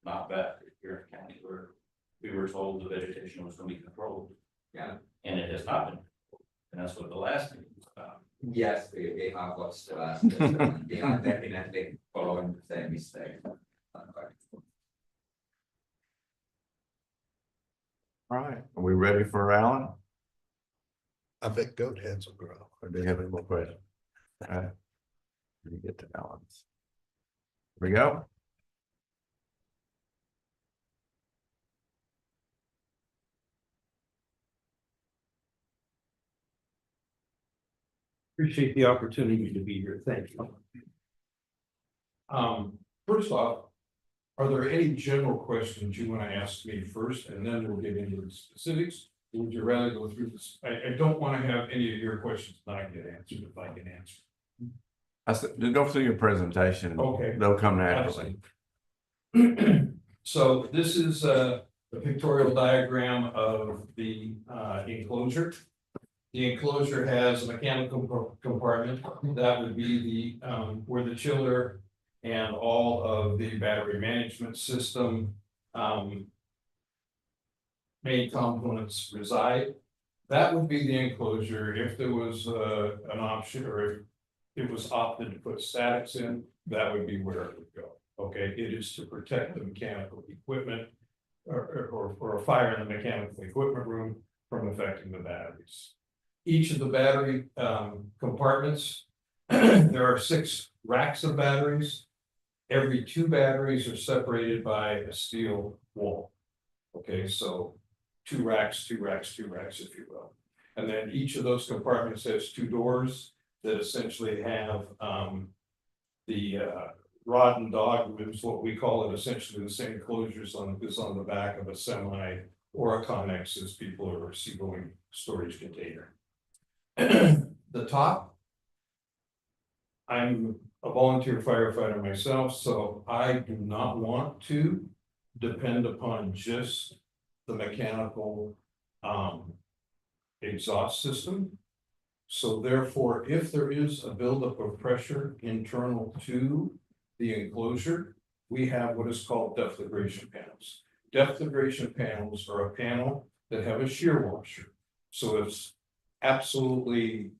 B: Not back here in county where we were told the vegetation was gonna be controlled.
E: Yeah.
B: And it has not been. And that's what the last thing was about.
E: Yes, we have what's the last, we are definitely following the same mistake.
D: All right, are we ready for Alan?
A: I bet goat heads will grow.
D: Or do you have any more questions? All right. Let me get to Alan's. Here we go.
G: Appreciate the opportunity to be here. Thank you. First off, are there any general questions you want to ask me first, and then we'll get into the specifics? Or would you rather go through this? I don't want to have any of your questions not get answered if I can answer.
D: I said, just go through your presentation.
G: Okay.
D: They'll come naturally.
G: So this is a pictorial diagram of the enclosure. The enclosure has a mechanical compartment that would be the where the chiller and all of the battery management system main components reside. That would be the enclosure. If there was an option, or if it was opted to put statics in, that would be where it would go. Okay, it is to protect the mechanical equipment or a fire in the mechanical equipment room from affecting the batteries. Each of the battery compartments, there are 6 racks of batteries. Every 2 batteries are separated by a steel wall. Okay, so 2 racks, 2 racks, 2 racks, if you will. And then each of those compartments has 2 doors that essentially have the rod and dog is what we call it, essentially the same closures is on the back of a semi or a Connex, as people are seagoing storage container. The top, I'm a volunteer firefighter myself, so I do not want to depend upon just the mechanical exhaust system. So therefore, if there is a buildup of pressure internal to the enclosure, we have what is called depth ligation panels. Depth ligation panels are a panel that have a shear washer. So it's absolutely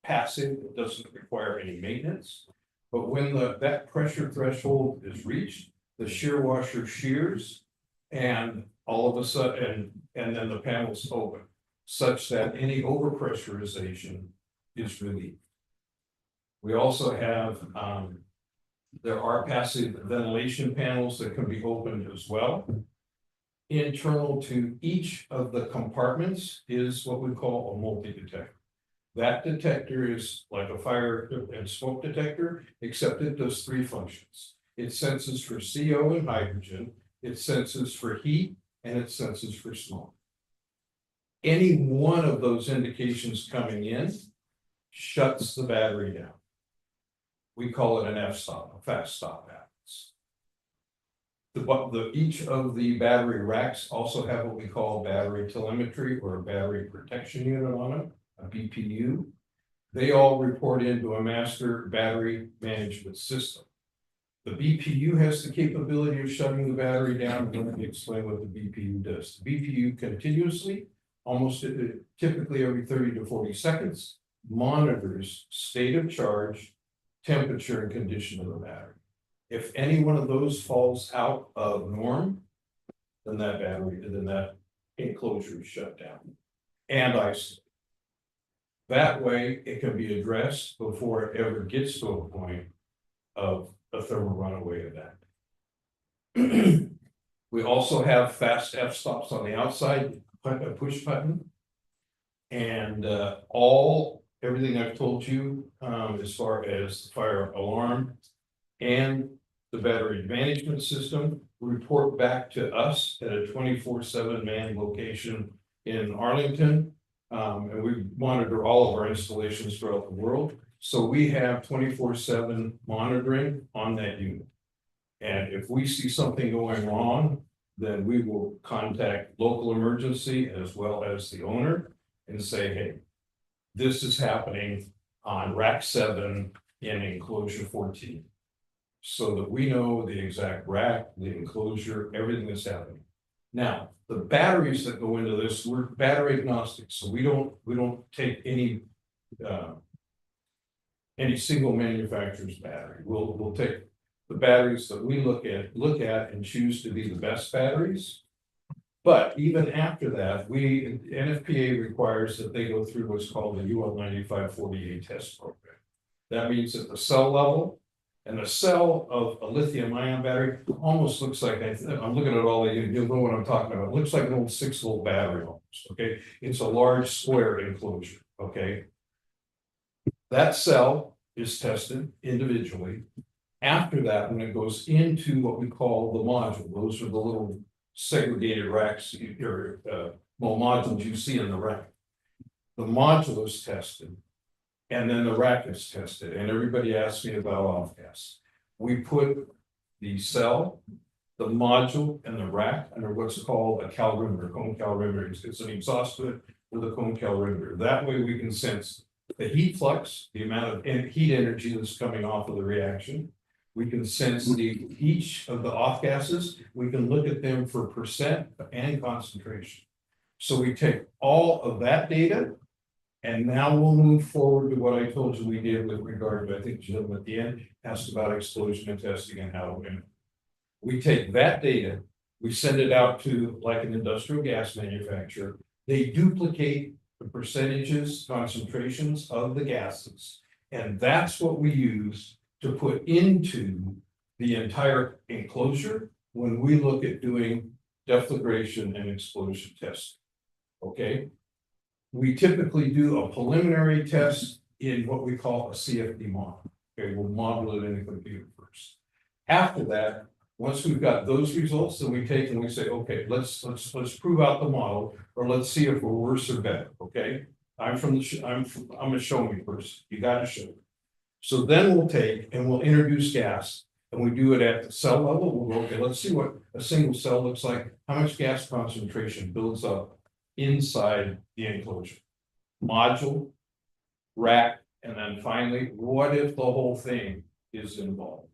G: passive, it doesn't require any maintenance. But when that pressure threshold is reached, the shear washer shears, and all of a sudden, and then the panels open, such that any overpressurization is relieved. We also have, there are passive ventilation panels that can be opened as well. internal to each of the compartments is what we call a multi-detector. That detector is like a fire and smoke detector, except it does three functions. It senses for CO and hydrogen, it senses for heat, and it senses for smoke. Any one of those indications coming in shuts the battery down. We call it an f-stop, a fast stop happens. Each of the battery racks also have what we call battery telemetry or a battery protection unit on them, a BPU. They all report into a master battery management system. The BPU has the capability of shutting the battery down. Let me explain what the BPU does. The BPU continuously, almost typically every 30 to 40 seconds, monitors state of charge, temperature, and condition of the battery. If any one of those falls out of norm, then that enclosure is shut down and isolated. That way, it can be addressed before it ever gets to a point of a thermal runaway event. We also have fast f-stops on the outside, a push button. And everything I've told you as far as the fire alarm and the battery management system report back to us at a 24/7 man location in Arlington. And we monitor all of our installations throughout the world. So we have 24/7 monitoring on that unit. And if we see something going wrong, then we will contact local emergency as well as the owner and say, hey, this is happening on rack 7 in enclosure 14. So that we know the exact rack, the enclosure, everything that's happening. Now, the batteries that go into this, we're battery agnostic, so we don't take any single manufacturer's battery. We'll take the batteries that we look at and choose to be the best batteries. But even after that, NFPA requires that they go through what's called the UL 9548 test program. That means at the cell level, and the cell of a lithium ion battery almost looks like, I'm looking at all of you, you'll know what I'm talking about. It looks like an old 6-volt battery almost, okay? It's a large square enclosure, okay? That cell is tested individually. After that, when it goes into what we call the module, those are the little segregated racks or modules you see in the rack. The module is tested. And then the rack is tested, and everybody asks me about off gas. We put the cell, the module, and the rack under what's called a calorimeter, cone calorimeter. It's an exhaust hood with a cone calorimeter. That way we can sense the heat flux, the amount of heat energy that's coming off of the reaction. We can sense each of the off gases. We can look at them for percent and concentration. So we take all of that data. And now we'll move forward to what I told you we did with regard to, I think Jim at the end asked about explosion and testing and how we take that data, we send it out to like an industrial gas manufacturer. They duplicate the percentages, concentrations of the gases. And that's what we use to put into the entire enclosure when we look at doing deflagration and explosion testing. Okay. We typically do a preliminary test in what we call a CFD model. Okay, we'll model it in the computer first. After that, once we've got those results, then we take and we say, okay, let's prove out the model, or let's see if we're worse or better. Okay, I'm a show me person. You got to show me. So then we'll take and we'll introduce gas, and we do it at the cell level. We'll go, okay, let's see what a single cell looks like. How much gas concentration builds up inside the enclosure, module, rack, and then finally, what if the whole thing is involved?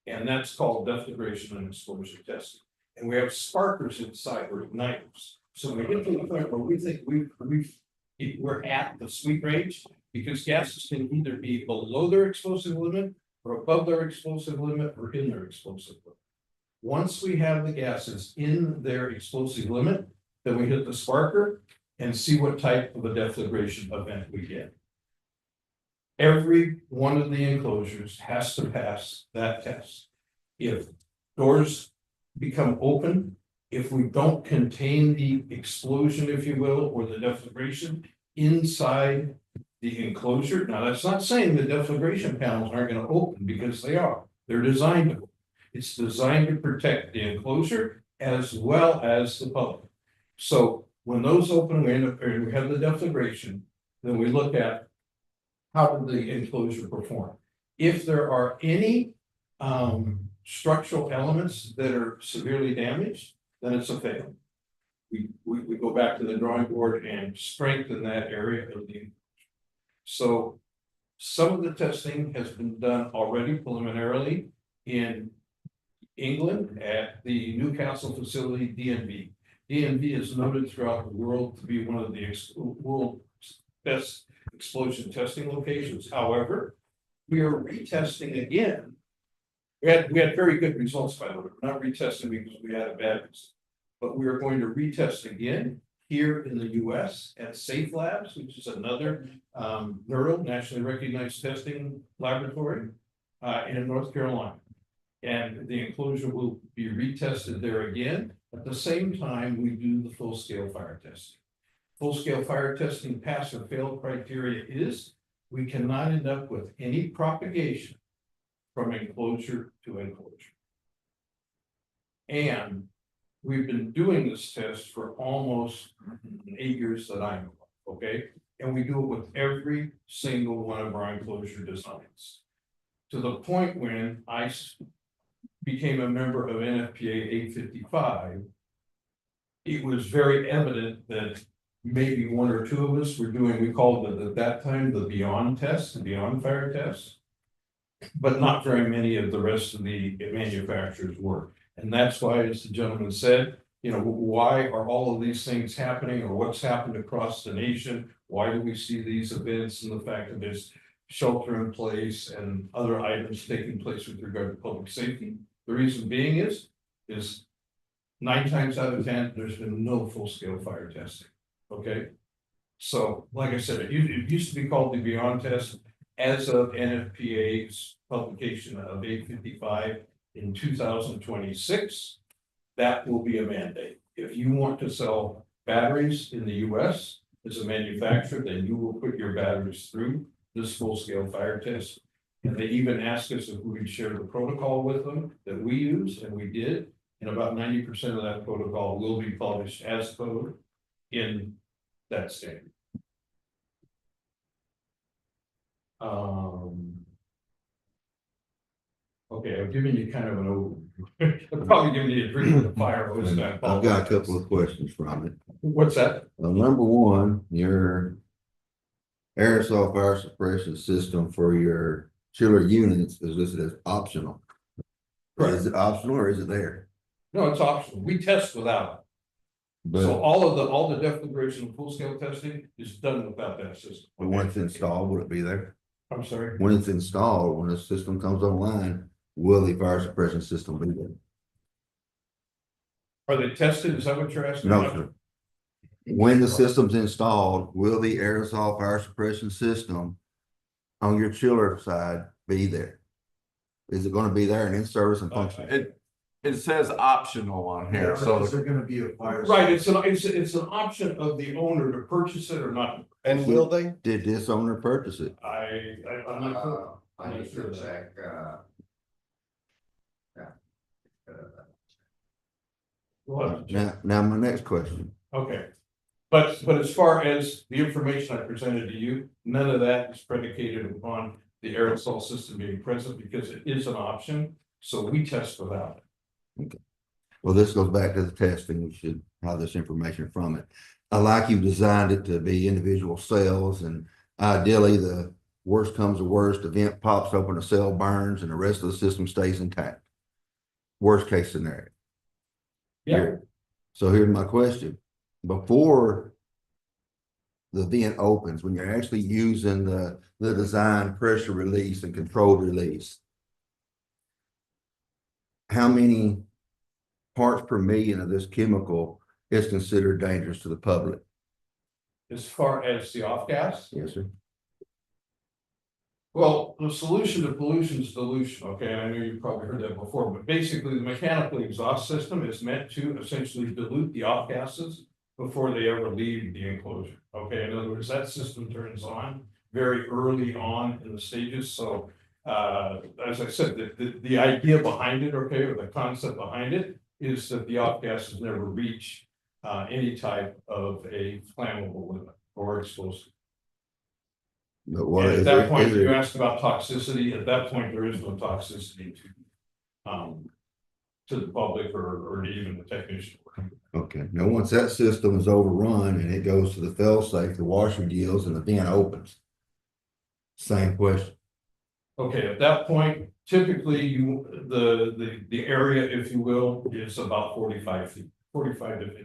G: And that's called deflagration and explosion testing. And we have sparkers inside, or igniters. So when we get to the point where we think we're at the sweet range, because gases can either be below their explosive limit, or above their explosive limit, or in their explosive limit. Once we have the gases in their explosive limit, then we hit the sparker and see what type of a deflagration event we get. Every one of the enclosures has to pass that test. If doors become open, if we don't contain the explosion, if you will, or the deflagration inside the enclosure, now that's not saying the deflagration panels aren't gonna open, because they are, they're designed to. It's designed to protect the enclosure as well as the public. So when those open, we end up, or we have the deflagration, then we look at how did the enclosure perform? If there are any structural elements that are severely damaged, then it's a fail. We go back to the drawing board and strengthen that area of the. So some of the testing has been done already preliminarily in England at the Newcastle facility, DNV. DNV is noted throughout the world to be one of the world's best explosion testing locations. However, we are retesting again. We had very good results, by the way. We're not retesting because we had a bad result, but we are going to retest again here in the US at Safe Labs, which is another nationally recognized testing laboratory in North Carolina. And the enclosure will be retested there again. At the same time, we do the full-scale fire testing. Full-scale fire testing pass or fail criteria is we cannot end up with any propagation from enclosure to enclosure. And we've been doing this test for almost 8 years that I know of, okay? And we do it with every single one of our enclosure designs. To the point when I became a member of NFPA 855, it was very evident that maybe one or two of us were doing, we called it at that time, the beyond test, the beyond fire test. But not very many of the rest of the manufacturers were. And that's why, as the gentleman said, you know, why are all of these things happening, or what's happened across the nation? Why do we see these events, and the fact that there's shelter in place and other items taking place with regard to public safety? The reason being is 9 times out of 10, there's been no full-scale fire testing, okay? So, like I said, it used to be called the Beyond Test. As of NFPA's publication of 855 in 2026, that will be a mandate. If you want to sell batteries in the US as a manufacturer, then you will put your batteries through this full-scale fire test. And they even asked us if we could share the protocol with them that we use, and we did. And about 90% of that protocol will be published as code in that standard. Okay, I've given you kind of an overview. I'm probably giving you a drink of the fire hose. And
J: I've got a couple of questions from it.
G: What's that?
J: Number one, your aerosol fire suppression system for your chiller units is listed as optional. Is it optional or is it there?
G: No, it's optional. We test without it. So
J: But
G: all the deflagration and full scale testing is done without that system.
J: when it's installed, will it be there?
G: I'm sorry.
J: When it's installed, when the system comes online, will the fire suppression system be there?
G: Are they tested? Is that what you're asking?
J: No, sir. When the system's installed, will the aerosol fire suppression system on your chiller side be there? Is it gonna be there and in service and functioning?
D: It says optional on here, so
F: Is there gonna be a fire?
G: Right, it's an option of the owner to purchase it or not.
A: And will they?
J: Did this owner purchase it?
G: I'm not sure.
E: I need to check,
G: What?
J: Now my next question.
G: Okay. But as far as the information I presented to you, none of that is predicated upon the aerosol system being present, because it is an option. So we test without it.
J: Well, this goes back to the testing. We should have this information from it. I like you designed it to be individual cells, and ideally the worst comes to worst, the vent pops open, a cell burns and the rest of the system stays intact. Worst case scenario.
G: Yeah.
J: So here's my question. Before the vent opens, when you're actually using the design pressure release and controlled release, how many parts per million of this chemical is considered dangerous to the public?
G: As far as the off gas,
J: Yes, sir.
G: Well, the solution to pollution is dilution, okay, I know you've probably heard that before, but basically the mechanical exhaust system is meant to essentially dilute the off gases before they ever leave the enclosure, okay, in other words, that system turns on very early on in the stages, so. As I said, the idea behind it, okay, or the concept behind it is that the off gases never reach. Any type of a flammable limit or explosive.
J: But what
G: And at
J: is
G: that
J: there,
G: point,
J: is
G: you
J: there,
G: asked about toxicity, at that point, there is no toxicity to the public or to even the technician.
J: okay, now once that system is overrun and it goes to the fail safe, the washer yields and the vent opens. Same question.
G: Okay, at that point, typically the area, if you will, is about 45 feet, 45 to 50.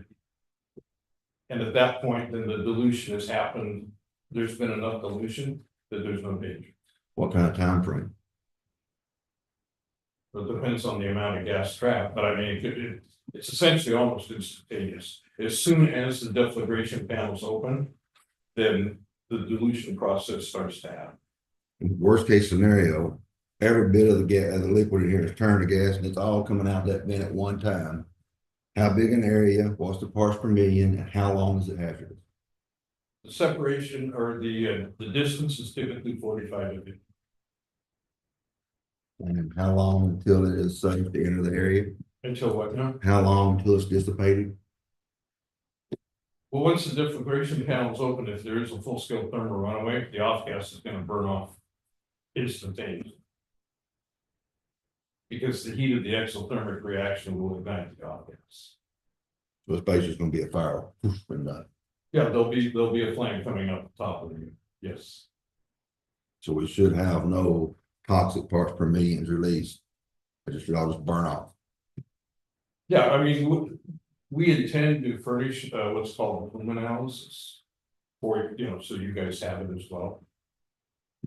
G: And at that point, then the dilution has happened, there's been enough dilution that there's no danger.
J: What kind of time frame?
G: It depends on the amount of gas trapped, but I mean, it's essentially almost instantaneous. As soon as the deflagration panels open, then the dilution process starts to happen.
J: Worst case scenario, every bit of the gas, the liquid in here is turned to gas and it's all coming out that vent at one time. How big an area, what's the parts per million, and how long is it hazardous?
G: The separation or the distance is typically 45 to 50.
J: And how long until it is safe to enter the area?
G: Until what now?
J: How long until it's dissipated?
G: Well, once the deflagration panel is open, if there is a full-scale thermal runaway, the off gas is going to burn off instantaneously. Because the heat of the exothermic reaction will ignite the off gas.
J: So it's basically gonna be a fire. And,
G: Yeah, there'll be a flame coming up the top of you. Yes.
J: so we should have no toxic parts per millions released. It should all just burn off.
G: Yeah, I mean, we intend to furnish what's called a plume analysis. For, so you guys have it as well.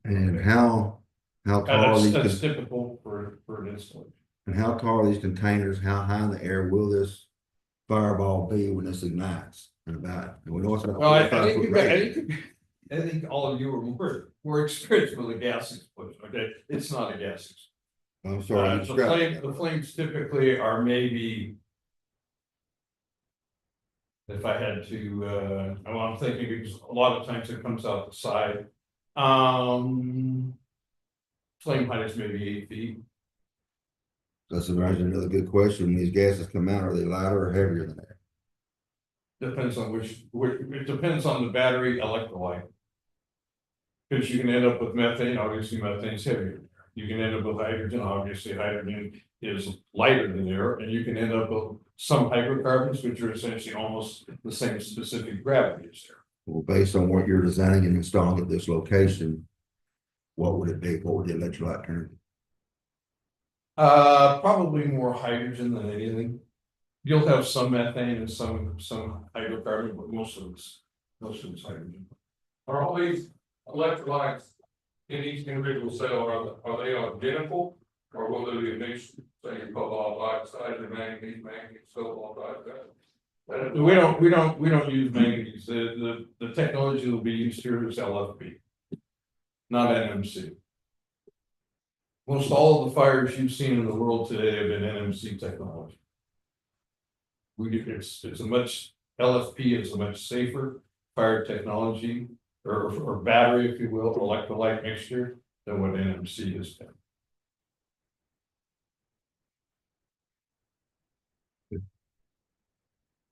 J: And how tall are these?
G: That's typical for an installation.
J: And how tall are these containers? How high in the air will this fireball be when this ignites? And about, and we know it's about
G: Well, I
J: 45
G: think,
J: foot
G: you guys-
J: radius.
G: I think all of you are more experienced with a gas explosion, okay? It's not a gas explosion.
J: I'm sorry. you
G: The
J: described it.
G: the flames typically are maybe. If I had to, well, I'm thinking because a lot of times it comes out the side. Flame height is maybe 8 feet.
J: That's another good question. When these gases come out, are they lighter or heavier than that?
G: Depends on it depends on the battery electrolyte. Because you can end up with methane, obviously methane's heavier. You can end up with hydrogen, obviously hydrogen is lighter than air, and you can end up with some hydrocarbons, which are essentially almost the same specific gravity as air.
J: Well, based on what you're designing and installing at this location, what would it be? What would the electrolyte turn into?
G: Probably more hydrogen than anything. You'll have some methane and some hydrocarbon, but most of it's hydrogen.
K: Are all these electrolytes in each individual cell, are they identical? Or will there be a mix, say you cobalt dioxide or manganese, cobalt dioxide?
G: We don't use manganese. The technology that will be used here is LFP. Not NMC. Most all of the fires you've seen in the world today have been NMC technology. It's a much, LFP is a much safer fire technology or battery, if you will, electrolyte mixture than what NMC has been.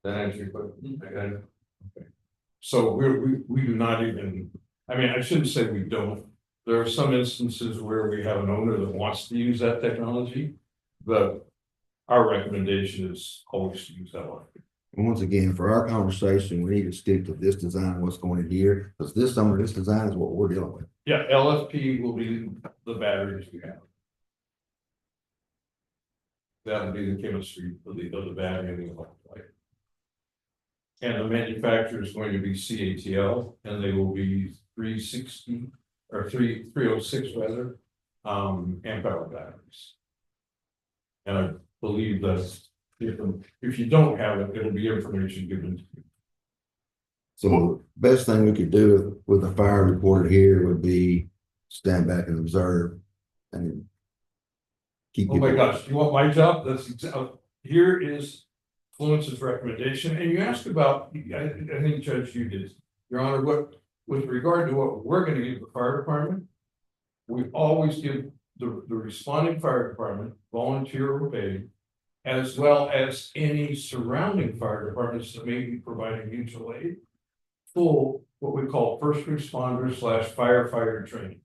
G: That answer your question? Okay. So we do not even, I mean, I shouldn't say we don't. There are some instances where we have an owner that wants to use that technology, but our recommendation is always to use that one.
J: And once again, for our conversation, we need to stick to this design, what's going in here, because this design is what we're dealing with.
G: Yeah, LFP will be the batteries we have. That would be the chemistry of the battery and the electrolyte. And the manufacturer is going to be CATL, and they will be 360 or 306 rather, amp hour batteries. And I believe that's, if you don't have it, it'll be information given to you.
J: So the best thing we could do with a fire reporter here would be stand back and observe and keep.
G: Oh my
J: people-
G: gosh, you want my job? Here is Fluence's recommendation, and you asked about, I think Judge, you did. Your Honor, with regard to what we're gonna give the fire department. We always give the responding fire department, volunteer or paid. As well as any surrounding fire departments that may be providing mutual aid. Full, what we call first responder / firefighter training.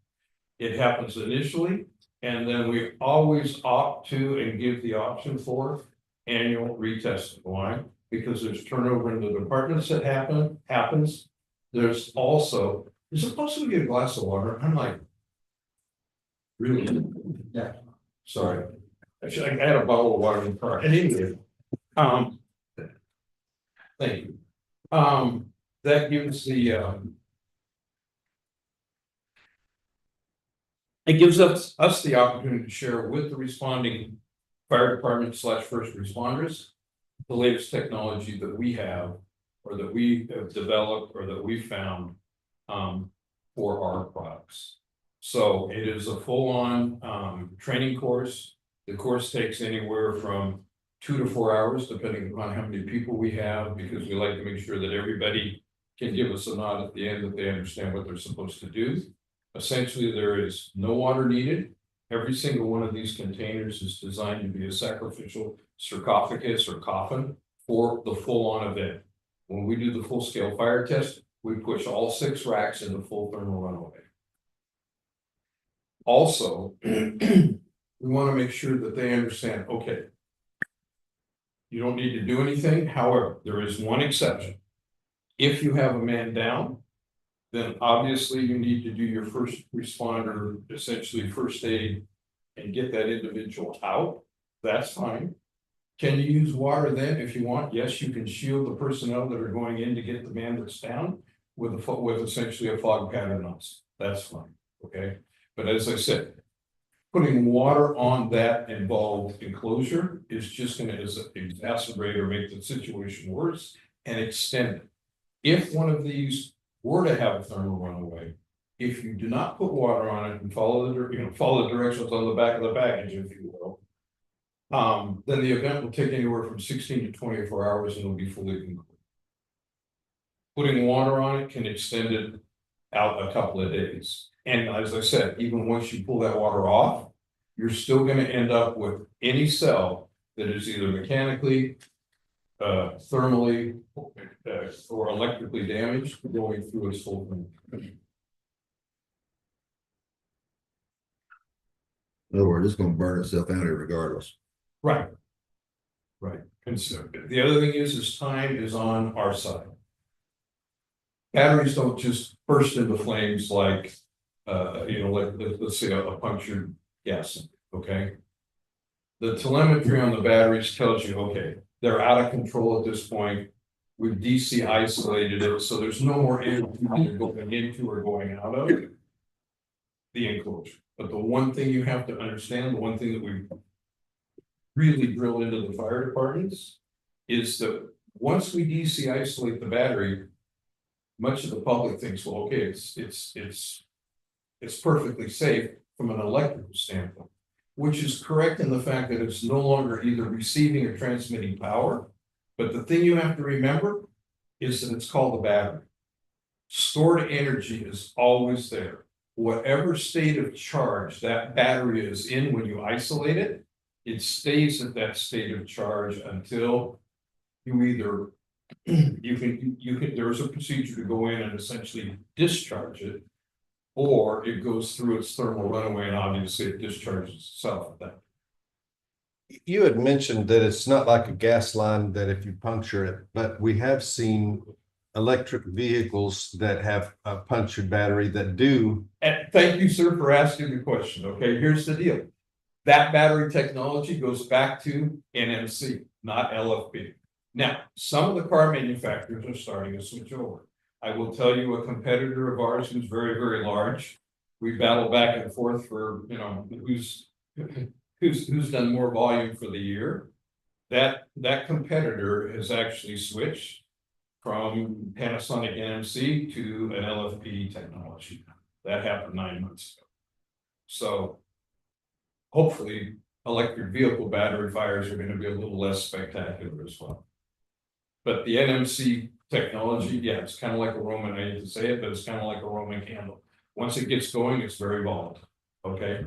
G: It happens initially, and then we always opt to and give the option for annual retesting. Why? Because there's turnover in the departments that happens. There's also, is it possible to get a glass of water? I'm like. Really? Yeah. Sorry. Actually, I had a bottle of water in the car. Anyway. Thank you. That gives the, it gives us the opportunity to share with the responding fire department / first responders the latest technology that we have or that we have developed or that we found for our products. So it is a full-on training course. The course takes anywhere from 2 to 4 hours, depending upon how many people we have, because we like to make sure that everybody can give us a nod at the end that they understand what they're supposed to do. Essentially, there is no water needed. Every single one of these containers is designed to be a sacrificial sarcophagus or coffin for the full-on event. When we do the full-scale fire test, we push all 6 racks into full thermal runaway. Also, we want to make sure that they understand, okay, you don't need to do anything. However, there is one exception. If you have a man down, then obviously you need to do your first responder, essentially first aid, and get that individual out. That's fine. Can you use water then if you want? Yes, you can shield the personnel that are going in to get the man that's down with essentially a fog pattern on. That's fine, okay? But as I said, putting water on that involved enclosure is just going to exacerbate or make the situation worse and extend it. If one of these were to have a thermal runaway, if you do not put water on it and follow the directions on the back of the package, if you will, then the event will take anywhere from 16 to 24 hours and it'll be fully concluded. Putting water on it can extend it out a couple of days. And as I said, even once you pull that water off, you're still going to end up with any cell that is either mechanically, thermally, or electrically damaged going through its full thing.
J: In other words, it's gonna burn itself out regardless.
G: Right. Right. And so the other thing is time is on our side. Batteries don't just burst into flames like, let's say a punctured gas, okay? The telemetry on the batteries tells you, okay, they're out of control at this point. We've DC isolated it, so there's no more energy either going into or going out of the enclosure. But the one thing you have to understand, the one thing that we really drill into the fire departments is that once we DC isolate the battery, much of the public thinks, well, okay, it's perfectly safe from an electrical standpoint, which is correct in the fact that it's no longer either receiving or transmitting power. But the thing you have to remember is that it's called the battery. Stored energy is always there. Whatever state of charge that battery is in when you isolate it, it stays at that state of charge until you either there's a procedure to go in and essentially discharge it, or it goes through its thermal runaway and obviously it discharges itself at that.
A: You had mentioned that it's not like a gas line that if you puncture it, but we have seen electric vehicles that have a punctured battery that do.
G: And thank you, sir, for asking the question. Okay, here's the deal. That battery technology goes back to NMC, not LFP. Now, some of the car manufacturers are starting to switch over. I will tell you a competitor of ours who's very, very large. We battle back and forth for, who's done more volume for the year. That competitor has actually switched from Panasonic NMC to an LFP technology. That happened 9 months ago. So hopefully electric vehicle battery fires are gonna be a little less spectacular as well. But the NMC technology, yeah, it's kind of like a Roman, I hate to say it, but it's kind of like a Roman candle. Once it gets going, it's very volatile, okay?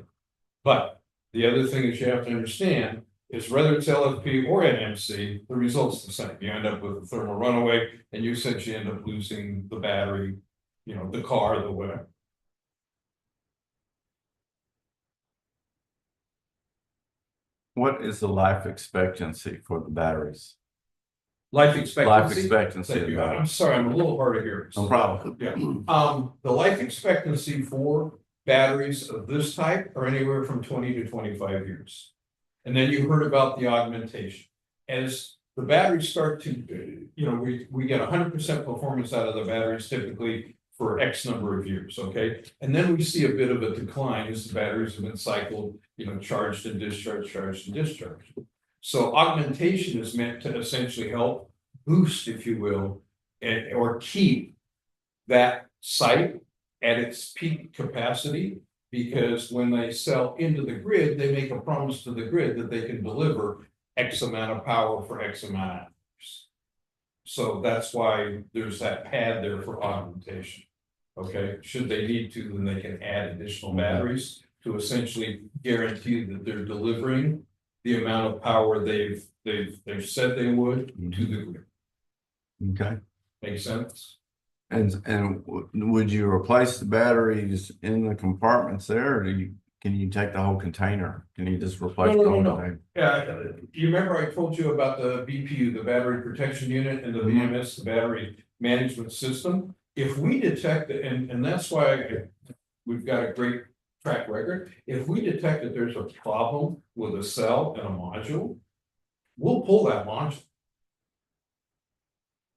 G: But the other thing that you have to understand is whether it's LFP or NMC, the result's the same. You end up with a thermal runaway and you essentially end up losing the battery, you know, the car, the whatever.
D: What is the life expectancy for the batteries?
G: Life expectancy.
D: Life expectancy.
G: Thank
D: of
G: you.
D: batteries.
G: I'm sorry, I'm a little hard of hearing.
D: No problem.
G: Yeah, the life expectancy for batteries of this type are anywhere from 20 to 25 years. And then you heard about the augmentation. As the batteries start to, you know, we get 100% performance out of the batteries typically for X number of years, okay? And then we see a bit of a decline as the batteries have been cycled, you know, charged and discharged, charged and discharged. So augmentation is meant to essentially help boost, if you will, and or keep that site at its peak capacity. Because when they sell into the grid, they make a promise to the grid that they can deliver X amount of power for X amount of hours. So that's why there's that pad there for augmentation. Okay, should they need to, then they can add additional batteries to essentially guarantee that they're delivering the amount of power they've said they would to the grid.
D: Okay.
G: Make sense?
D: And would you replace the batteries in the compartments there, or can you take the whole container? Can you just replace the whole container?
G: Yeah, you remember I told you about the BPU, the battery protection unit, and the BMS, the battery management system? If we detect it, and that's why we've got a great track record. If we detect that there's a problem with a cell and a module, we'll pull that module.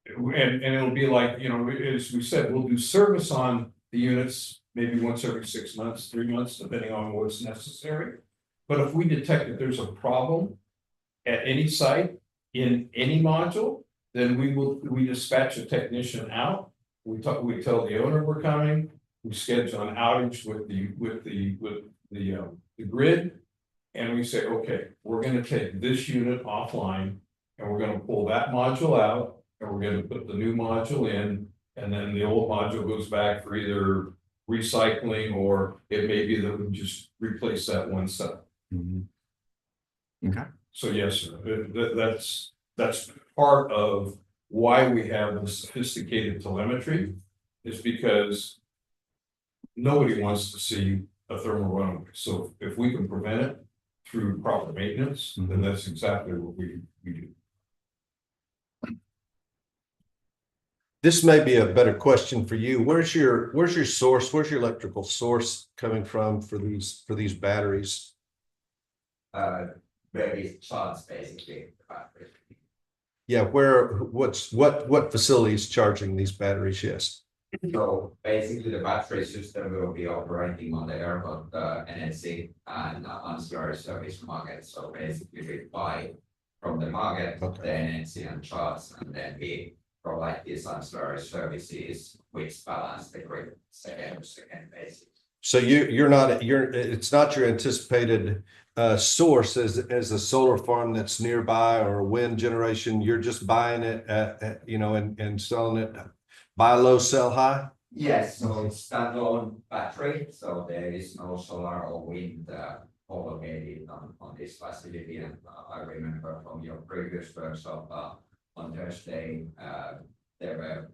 G: And it'll be like, you know, as we said, we'll do service on the units maybe once every 6 months, 3 months, depending on what's necessary. But if we detect that there's a problem at any site in any module, then we dispatch a technician out. We tell the owner we're coming. We schedule an outage with the grid, and we say, okay, we're going to take this unit offline, and we're going to pull that module out. And we're going to put the new module in, and then the old module goes back for either recycling, or it may be that we just replace that one cell.
D: Okay.
G: So yes, sir, that's part of why we have the sophisticated telemetry, is because nobody wants to see a thermal runaway. So if we can prevent it through proper maintenance, then that's exactly what we do.
A: This may be a better question for you. Where's your source? Where's your electrical source coming from for these batteries?
E: Various charts basically.
A: Yeah, what facility is charging these batteries? Yes.
E: So basically the battery system will be operating on the airport NSC and ancillary service market. So basically we buy from the market the NSC and charts, and then we provide these ancillary services which balance the grid second basis.
A: So it's not your anticipated source as a solar farm that's nearby or a wind generation. You're just buying it at you know, and selling it, buy low, sell high.
E: Yes, so it's standalone battery, so there is no solar or wind located on this facility. And I remember from your previous workshop on Thursday, there were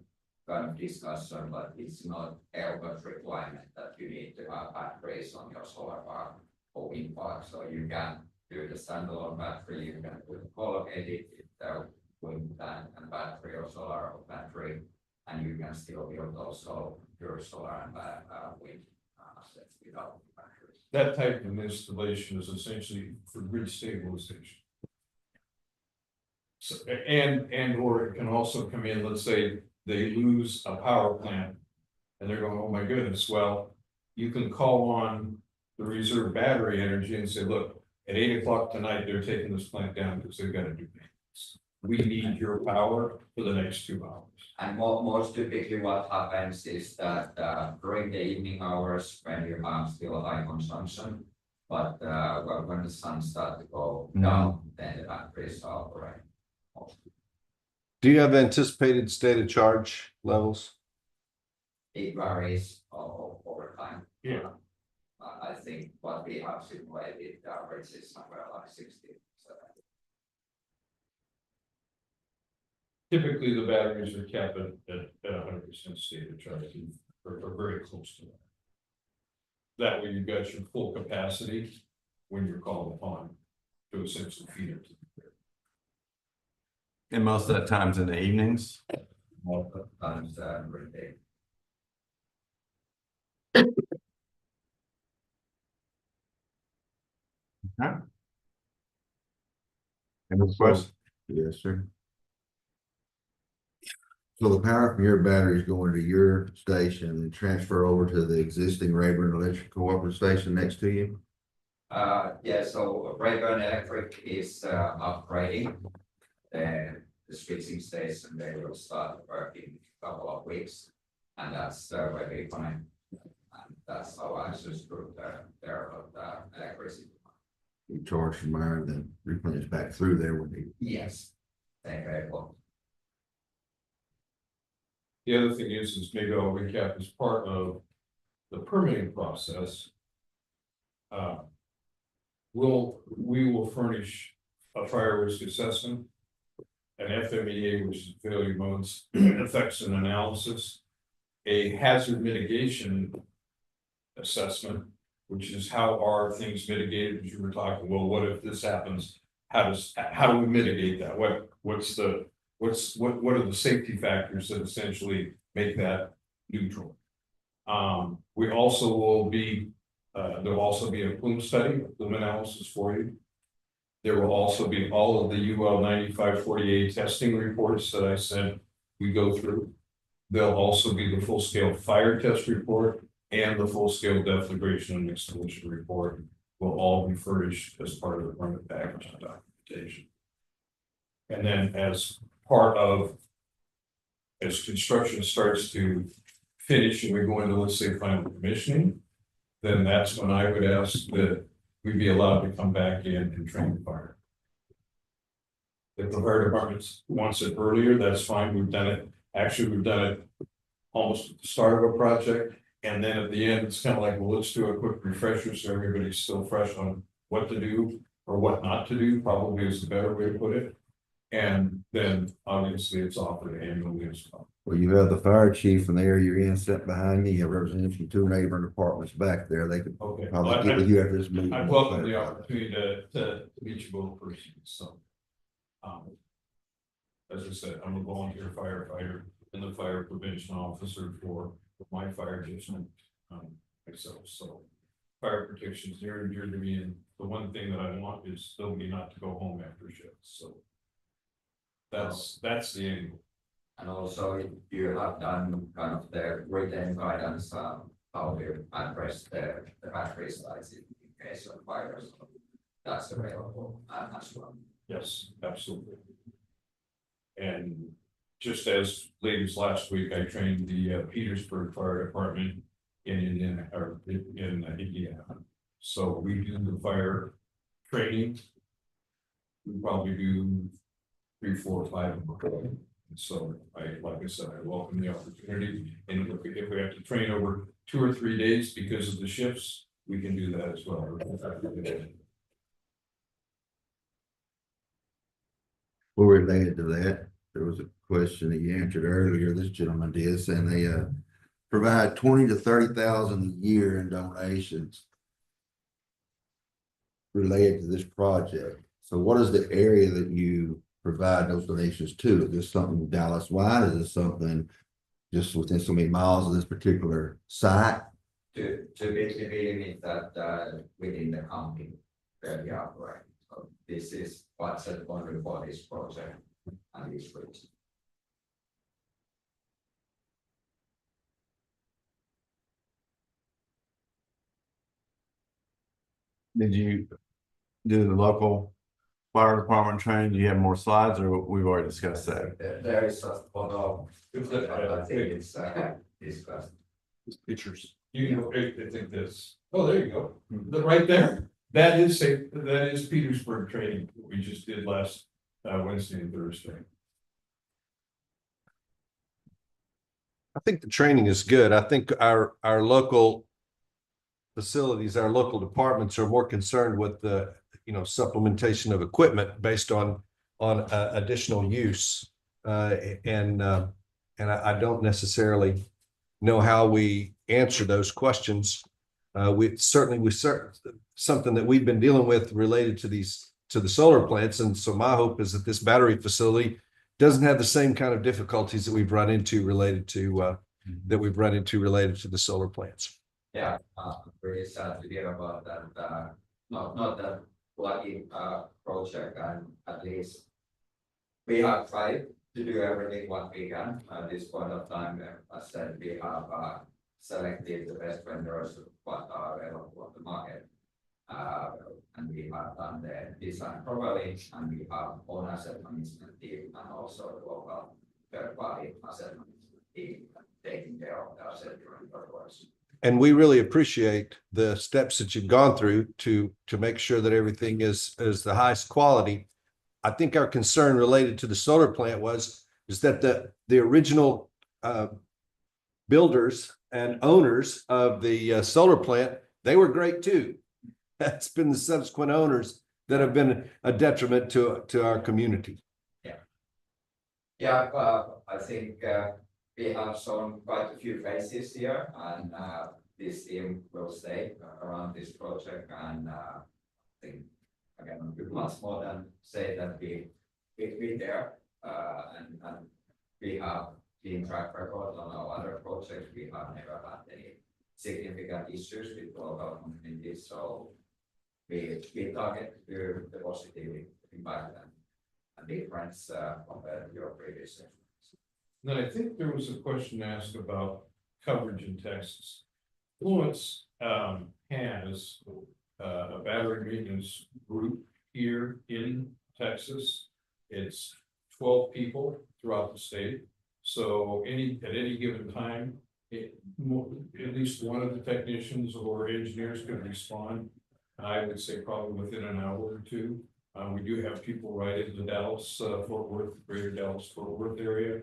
E: kind of discussion, but it's not airport requirement that you need to have batteries on your solar park or wind park. So you can do the standalone battery, you can co-locate it with wind and battery or solar or battery, and you can still build also your solar and wind assets without batteries.
G: That type of installation is essentially for grid stabilization. So, or it can also come in, let's say they lose a power plant and they're going, oh my goodness, well, you can call on the reserve battery energy and say, look, at 8 o'clock tonight, they're taking this plant down because they've got to do maintenance. we need your power for the next 2 hours.
E: And most typically what happens is that during the evening hours when you have still high consumption. But when the sun starts to go down, then the batteries are operating.
A: Do you have anticipated stated charge levels?
E: It varies over time.
G: Yeah.
E: I think what we have simulated, the average is somewhere like 60.
G: Typically, the batteries are capped at 100% stated charge, or very close to that. That way you've got your full capacity when you're called upon to essentially feed it to the grid.
D: And most of that time's in the evenings.
E: Most of the times, every day.
D: Any questions?
J: Yes, sir. So the power from your battery is going to your station and transfer over to the existing Rayburn Electric Cooperative station next to you?
E: Yeah, so Rayburn Electric is upgrading. Then the switching station, they will start working in a couple of weeks. And that's where we find, and that's how access group there of the electricity.
J: You charge from there, then replenish back through there when you.
E: Yes, they very well.
G: The other thing is maybe I'll recap as part of the permitting process. We will furnish a fire risk assessment, an FMEA, which is failure modes, effects and analysis, a hazard mitigation assessment, which is how are things mitigated, as you were talking, well, what if this happens? How do we mitigate that? What are the safety factors that essentially make that neutral? We also will be, there'll also be a plume study, a plume analysis for you. There will also be all of the UL 9548 testing reports that I said we go through. There'll also be the full scale fire test report and the full scale deflagration and extinguishing report will all be furnished as part of the permit package and documentation. And then as part of, as construction starts to finish and we go into, let's say, final commissioning, then that's when I would ask that we be allowed to come back in and train the fire. If the fire department wants it earlier, that's fine. We've done it. Actually, we've done it almost at the start of a project. And then at the end, it's kind of like, well, let's do a quick refresher so everybody's still fresh on what to do or what not to do, probably is the better way to put it. And then obviously it's offered annually as well.
J: Well, you have the fire chief and the area you're in set behind me, you have representatives from 2 neighboring departments back there, they could
G: Okay.
J: probably get with you after this meeting.
G: I welcome the opportunity to meet you both personally, so. As I said, I'm a volunteer firefighter and the fire prevention officer for my fire district, myself, so. Fire protection is near and dear to me, and the one thing that I want is still me not to go home after shifts, so. That's the end.
E: And also you have done kind of the written guidance, how to address the battery size in case of fires. That's available as well.
G: Yes, absolutely. And just as late as last week, I trained the Petersburg Fire Department in Indiana, or in Indiana. So we do the fire training. We probably do 3, 4, 5 of them. So like I said, I welcome the opportunity. And if we have to train over 2 or 3 days because of the shifts, we can do that as well.
J: Well, related to that, there was a question that you answered earlier, this gentleman did, saying they provide 20 to 30,000 a year in donations related to this project. So what is the area that you provide those donations to? Is this something Dallas wide? Is this something just within so many miles of this particular site?
E: To basically limit that within the county where we operate. So this is what's at one for this project and this region.
D: Did you do the local Fire department training, do you have more slides or we've already discussed that?
E: There is a photo, but I think it's discussed.
G: Pictures. You know, I think this, oh, there you go, right there, that is Petersburg training, that we just did last Wednesday and Thursday.
A: I think the training is good. I think our local facilities, our local departments are more concerned with the, supplementation of equipment based on additional use. And I don't necessarily know how we answer those questions. We certainly something that we've been dealing with related to the solar plants. And so my hope is that this battery facility doesn't have the same kind of difficulties that we've run into related to the solar plants.
E: Yeah, very sad to hear about that, not that lucky, project, and at least we have tried to do everything what we can at this point of time. As I said, we have, selected the best vendors what are available on the market. And we have done the design properly, and we have own asset management team and also the local third party asset management team taking care of the asset during the works.
A: And we really appreciate the steps that you've gone through to make sure that everything is the highest quality. I think our concern related to the solar plant is that the original builders and owners of the solar plant, they were great too. That's been the subsequent owners that have been a detriment to our community.
E: Yeah, I think we have shown quite a few faces here, and this team will stay around this project. And I think again, we much more than say that we there, and we have been track record on our other projects. We have never had any significant issues with local communities, so we target to the positive impact and difference compared to your previous.
G: Then I think there was a question asked about coverage in Texas. Fluence has a battery maintenance group here in Texas. It's 12 people throughout the state. So at any given time, at least one of the technicians or engineers could respond. I would say probably within an hour or two. We do have people right in the Dallas, Fort Worth, greater Dallas, Fort Worth area.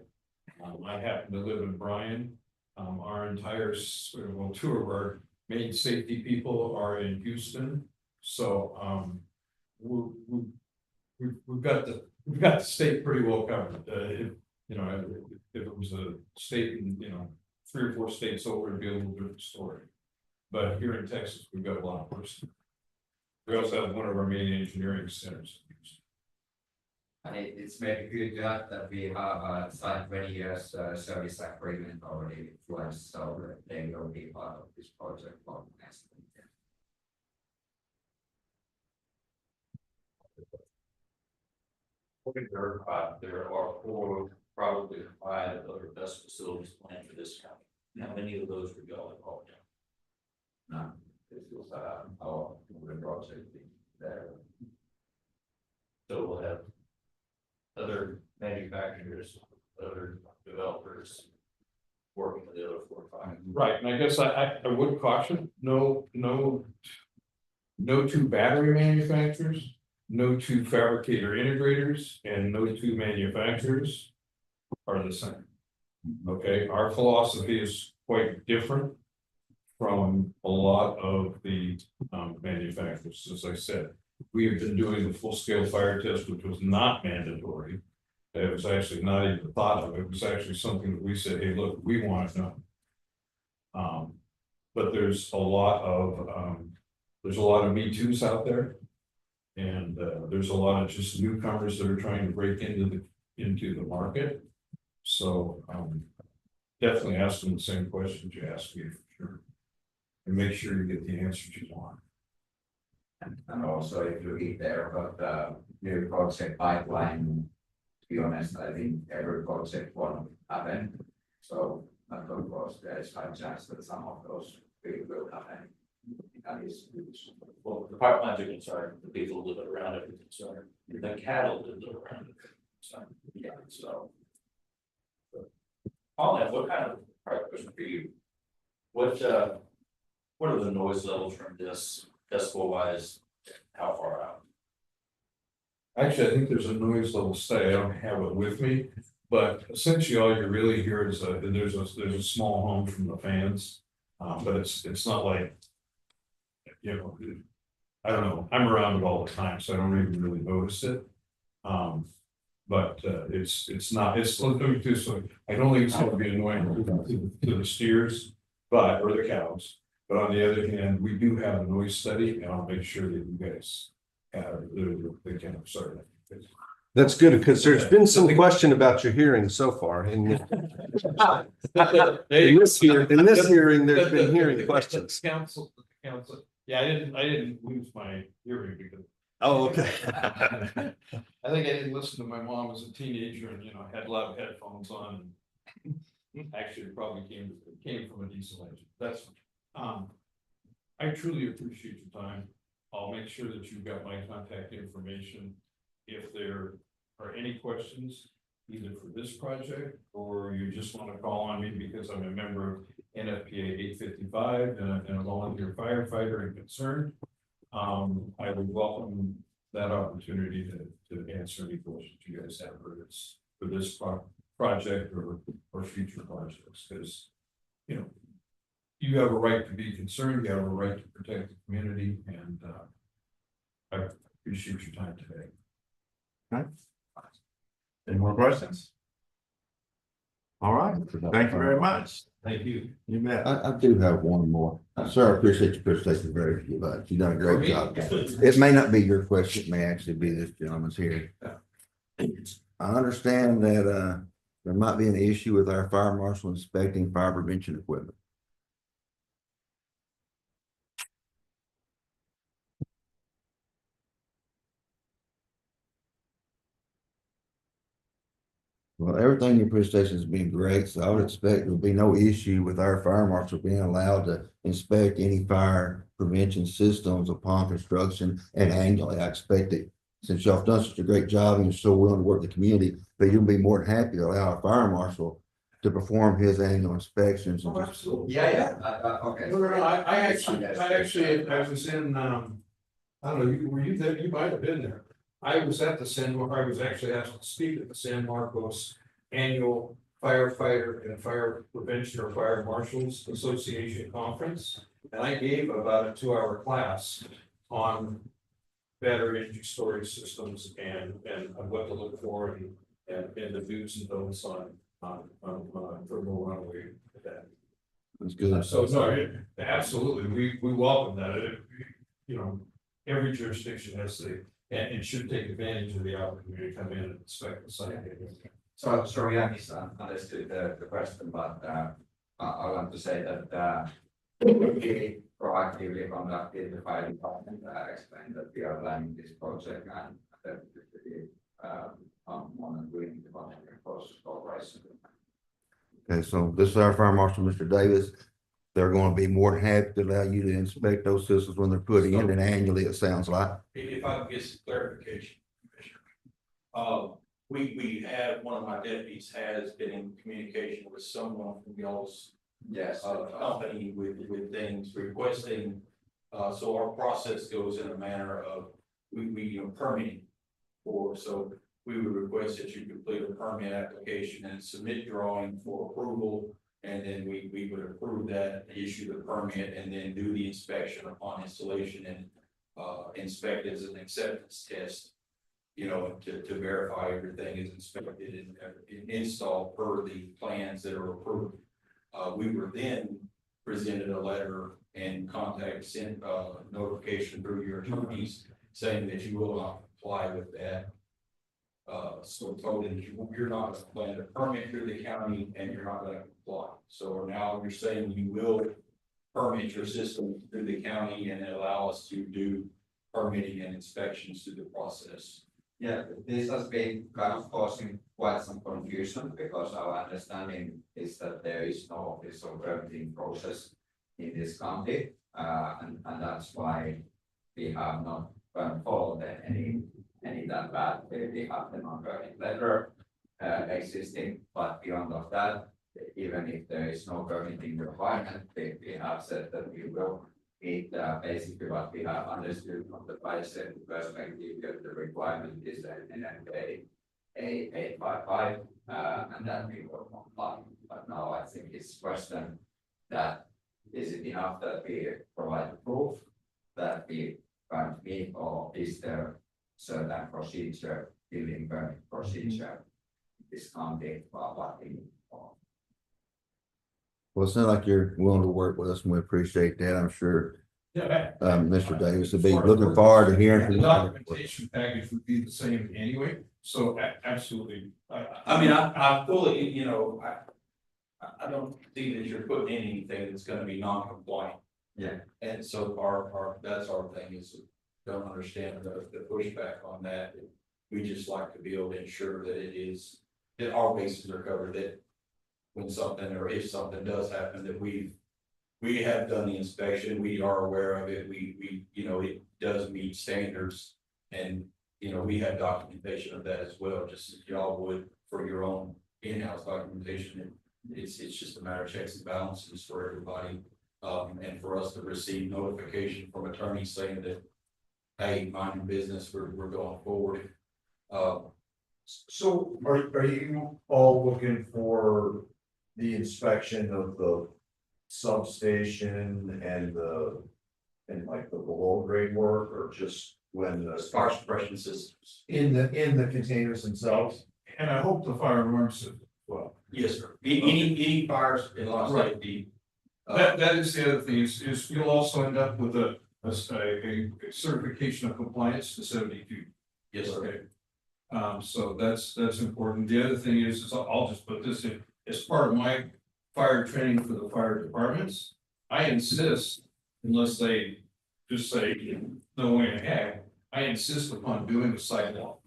G: I happen to live in Bryan. Our entire, two of our main safety people are in Houston. So we've got the state pretty well covered. If it was a state in 3 or 4 states over, it'd be a little different story. But here in Texas, we've got a lot of person. We also have one of our main engineering centers.
E: And it's maybe good to add that we have signed 20 years service agreement already with Fluence, so they will be part of this project for next year.
B: There are 4, probably 5 other best facilities planned for this county. How many of those would y'all involve in?
E: No, this was our project there.
B: So we'll have other manufacturers, other developers working with the other 4 or 5.
G: Right, and I guess I would caution, no 2 battery manufacturers, no 2 fabricator integrators, and no 2 manufacturers are the same. Okay, our philosophy is quite different from a lot of the manufacturers. As I said, we have been doing the full-scale fire test, which was not mandatory. It was actually not even thought of. It was actually something that we said, hey, look, we want to know. But there's a lot of Me Too's out there. And there's a lot of just newcomers that are trying to break into the market. So definitely ask them the same questions you asked me, for sure. And make sure you get the answers you want.
E: And also, if you read there about the new project pipeline, to be honest, I think every project won't happen. So, of course, there is high chance that some of those will happen.
B: Well, the pipelines are concerned, the people who live around it are concerned. the cattle that live around it. So, yeah, so. On that, what kind of, probably question for you? What are the noise levels from this decibel wise? How far out?
K: Actually, I think there's a noise level study. I don't have it with me. But essentially, all you really hear is there's a small hum from the fans. But it's not like, you know, I don't know, I'm around it all the time, so I don't even really notice it. But it's not, let me do so, I don't think it's gonna be annoying to the steers, or the cows. But on the other hand, we do have a noise study, and I'll make sure that you guys have the kind of sorry.
A: That's good, because there's been some question about your hearing so far, and in this hearing, there's been hearing questions.
G: Council, yeah, I didn't lose my hearing because.
A: Oh, okay.
G: I think I didn't listen to my mom as a teenager and, had loud headphones on. Actually, it probably came from a diesel engine. That's, I truly appreciate your time. I'll make sure that you've got my contact information. If there are any questions, either for this project, or you just want to call on me because I'm a member of NFPA 855 and a volunteer firefighter and concerned. I would welcome that opportunity to answer any questions you guys have for this project or future projects, because you have a right to be concerned, you have a right to protect the community, and I appreciate your time today.
D: Okay. Any more questions? All right, thank you very much.
B: Thank you.
D: You bet.
J: I do have one more. Sir, I appreciate your presentation very much. You've done a great job. It may not be your question, it may actually be this gentleman's here. I understand that there might be an issue with our fire marshal inspecting fire prevention equipment. Well, everything in your presentation has been great, so I would expect there'll be no issue with our fire marshal being allowed to inspect any fire prevention systems upon construction and annually. I expect it, since y'all have done such a great job and you're so willing to work with the community, but you'll be more than happy to allow our fire marshal to perform his annual inspections. And just,
G: Absolutely.
E: Yeah, okay.
G: No, I was in, I don't know, were you there? You might have been there. I was at the I was actually asked to speak at the San Marcos annual firefighter and fire prevention or fire marshals association conference. And I gave about a 2-hour class on battery energy storage systems and what to look for and the do's and don'ts on thermal runaway that.
J: that's good.
G: So no, absolutely, we welcome that. Every jurisdiction has and should take advantage of the opportunity to come in and inspect the site.
E: So sorry, I misunderstood the question, but I want to say that we proactively conducted the fire department, explained that we are planning this project and that we on doing the volunteer cooperation.
J: Okay, so this is our fire marshal, Mr. Davis. They're going to be more than happy to allow you to inspect those systems when they're put in, and annually, it sounds like.
B: If I can get some clarification, Commissioner. We have, one of my deputies has been in communication with someone from y'all's company with things requesting. So our process goes in a manner of we permitting so we would request that you complete a permit application and submit drawing for approval. And then we would approve that, issue the permit, and then do the inspection upon installation and inspect as an acceptance test. To verify everything is inspected and installed per the plans that are approved. We were then presented a letter and sent notification through your attorneys saying that you will not comply with that. So told that you're not going to plan a permit through the county and you're not going to comply. So now you're saying you will permit your system through the county and allow us to do permitting and inspections through the process.
E: Yeah, this has been kind of causing quite some confusion because our understanding is that there is no official permitting process in this county, and that's why we have not followed any that bad, they have the non-burning letter existing, but beyond of that, even if there is no permitting requirement, we have said that we will meet basically what we have understood from the fire safety perspective, that the requirement is an NFPA 855, and that we will comply. But now I think it's question that is it enough that we provide proof that we can't meet, or is there certain procedure, building permit procedure, discounting what we need for?
J: Well, it sounds like you're willing to work with us and we appreciate that. I'm sure
G: Yeah.
J: Mr. Davis will be looking forward to hearing from
G: The
J: you.
G: documentation package would be the same anyway, so absolutely.
B: I mean, I fully, you know, I don't see that you're putting in anything that's gonna be non-compliant.
E: Yeah.
B: And so that's our thing is, don't understand the pushback on that. We just like to be able to ensure that it is, that our bases are covered, that when something, or if something does happen, that we have done the inspection, we are aware of it, we, you know, it does meet standards. And, you know, we have documentation of that as well, just as y'all would for your own in-house documentation. It's just a matter of checks and balances for everybody. And for us to receive notification from attorneys saying that, hey, mind your business, we're going forward.
F: So are you all looking for the inspection of the substation and like the below grade work, or just when the
B: Fire suppression systems.
F: in the containers themselves?
G: And I hope the fire alarm system, well,
B: Yes, sir. Any fires in law
G: Right.
B: safety.
G: that is the other thing, is you'll also end up with a certification of compliance to 72.
B: Yes, sir.
G: Okay. So that's important. The other thing is I'll just put this in, as part of my fire training for the fire departments. I insist, unless they just say, no way in heck, I insist upon doing the sidewalk.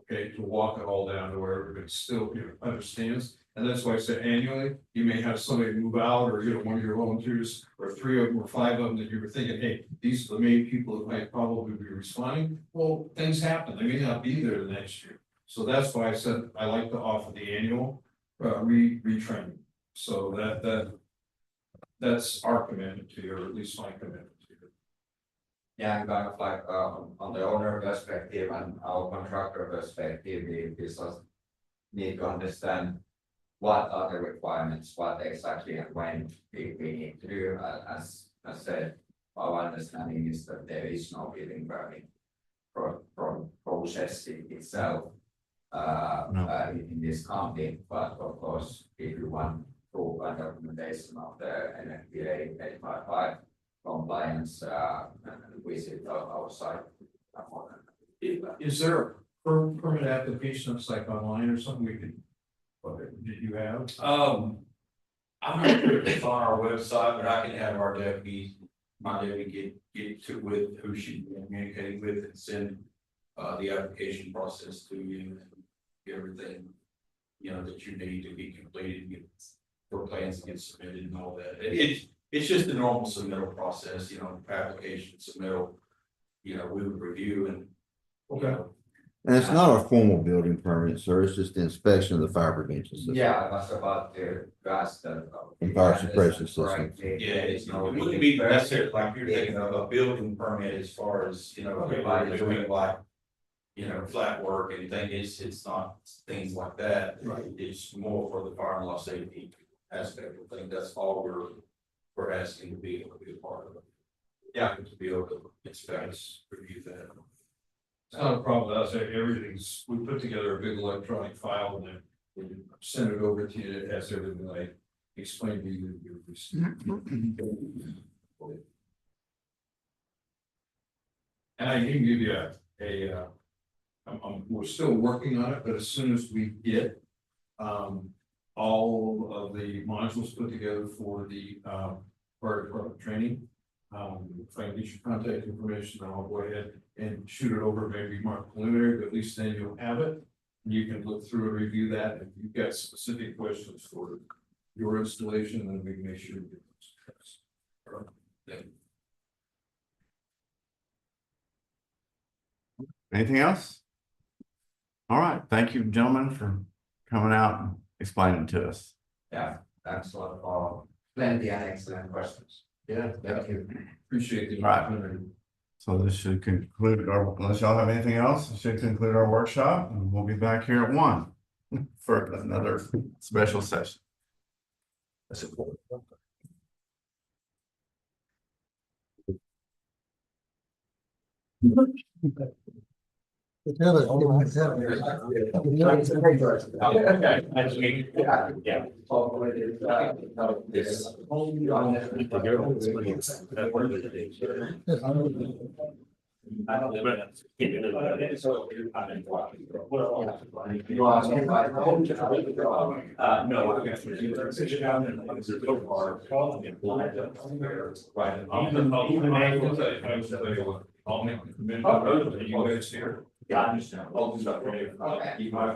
G: Okay, to walk it all down to where everybody still, you know, understands. And that's why I said annually, you may have somebody move out, or, you know, one of your volunteers, or 3 of them or 5 of them that you were thinking, hey, these are the main people that might probably be responding. Well, things happen, they may not be there the next year. So that's why I said I like to offer the annual retraining. So that's our commitment to you, or at least my commitment to you.
E: Yeah, and kind of like, on the owner perspective and our contractor perspective, we just need to understand what are the requirements, what exactly and when we need to do. As I said, our understanding is that there is no building permit process itself in this county, but of course, if you want proof and documentation of the NFPA 855 compliance, and visit our site.
G: Is there a permit application that's like online or something we could, did you have?
B: I'm not sure if it's on our website, but I can have our deputy, my deputy get to with who she communicating with and send the application process to you and everything, you know, that you need to be completed, get for plans to get submitted and all that. It's just the normal submittal process, you know, application submittal, you know, we would review and.
G: Okay.
J: And it's not a formal building permit, sir. It's just the inspection of the fire prevention system.
E: Yeah, I was about to ask that.
J: And fire suppression systems.
B: Yeah, it wouldn't be necessarily like you're taking a building permit as far as, you know, everybody doing like. You know, flat work and things, it's not things like that.
G: Right.
B: It's more for the fire and law safety aspect of things. That's all we're asking to be able to be a part of it. Yeah, to be able to inspect, review that.
G: It's not a problem, I'll say everything's, we put together a big electronic file and then we send it over to you, it has everything I explained to you. And I can give you we're still working on it, but as soon as we get all of the modules put together for the fire department training. If I can get your contact information, then I'll go ahead and shoot it over, maybe mark preliminary, but at least then you'll have it. You can look through and review that. If you've got specific questions for your installation, then we can make sure you get those. All right. Thank you.
D: Anything else? All right, thank you, gentlemen, for coming out and explaining to us.
E: Yeah, thanks a lot for plenty and excellent questions.
K: Yeah,
E: Thank you.
K: appreciate the
D: Right.
K: opportunity.
D: So this should conclude our, unless y'all have anything else, it should conclude our workshop, and we'll be back here at 1 for another special session.
K: I'll make the commitment to you guys here.
E: Yeah, I understand.
K: I'll do that for you.
E: Okay.
K: Keep my-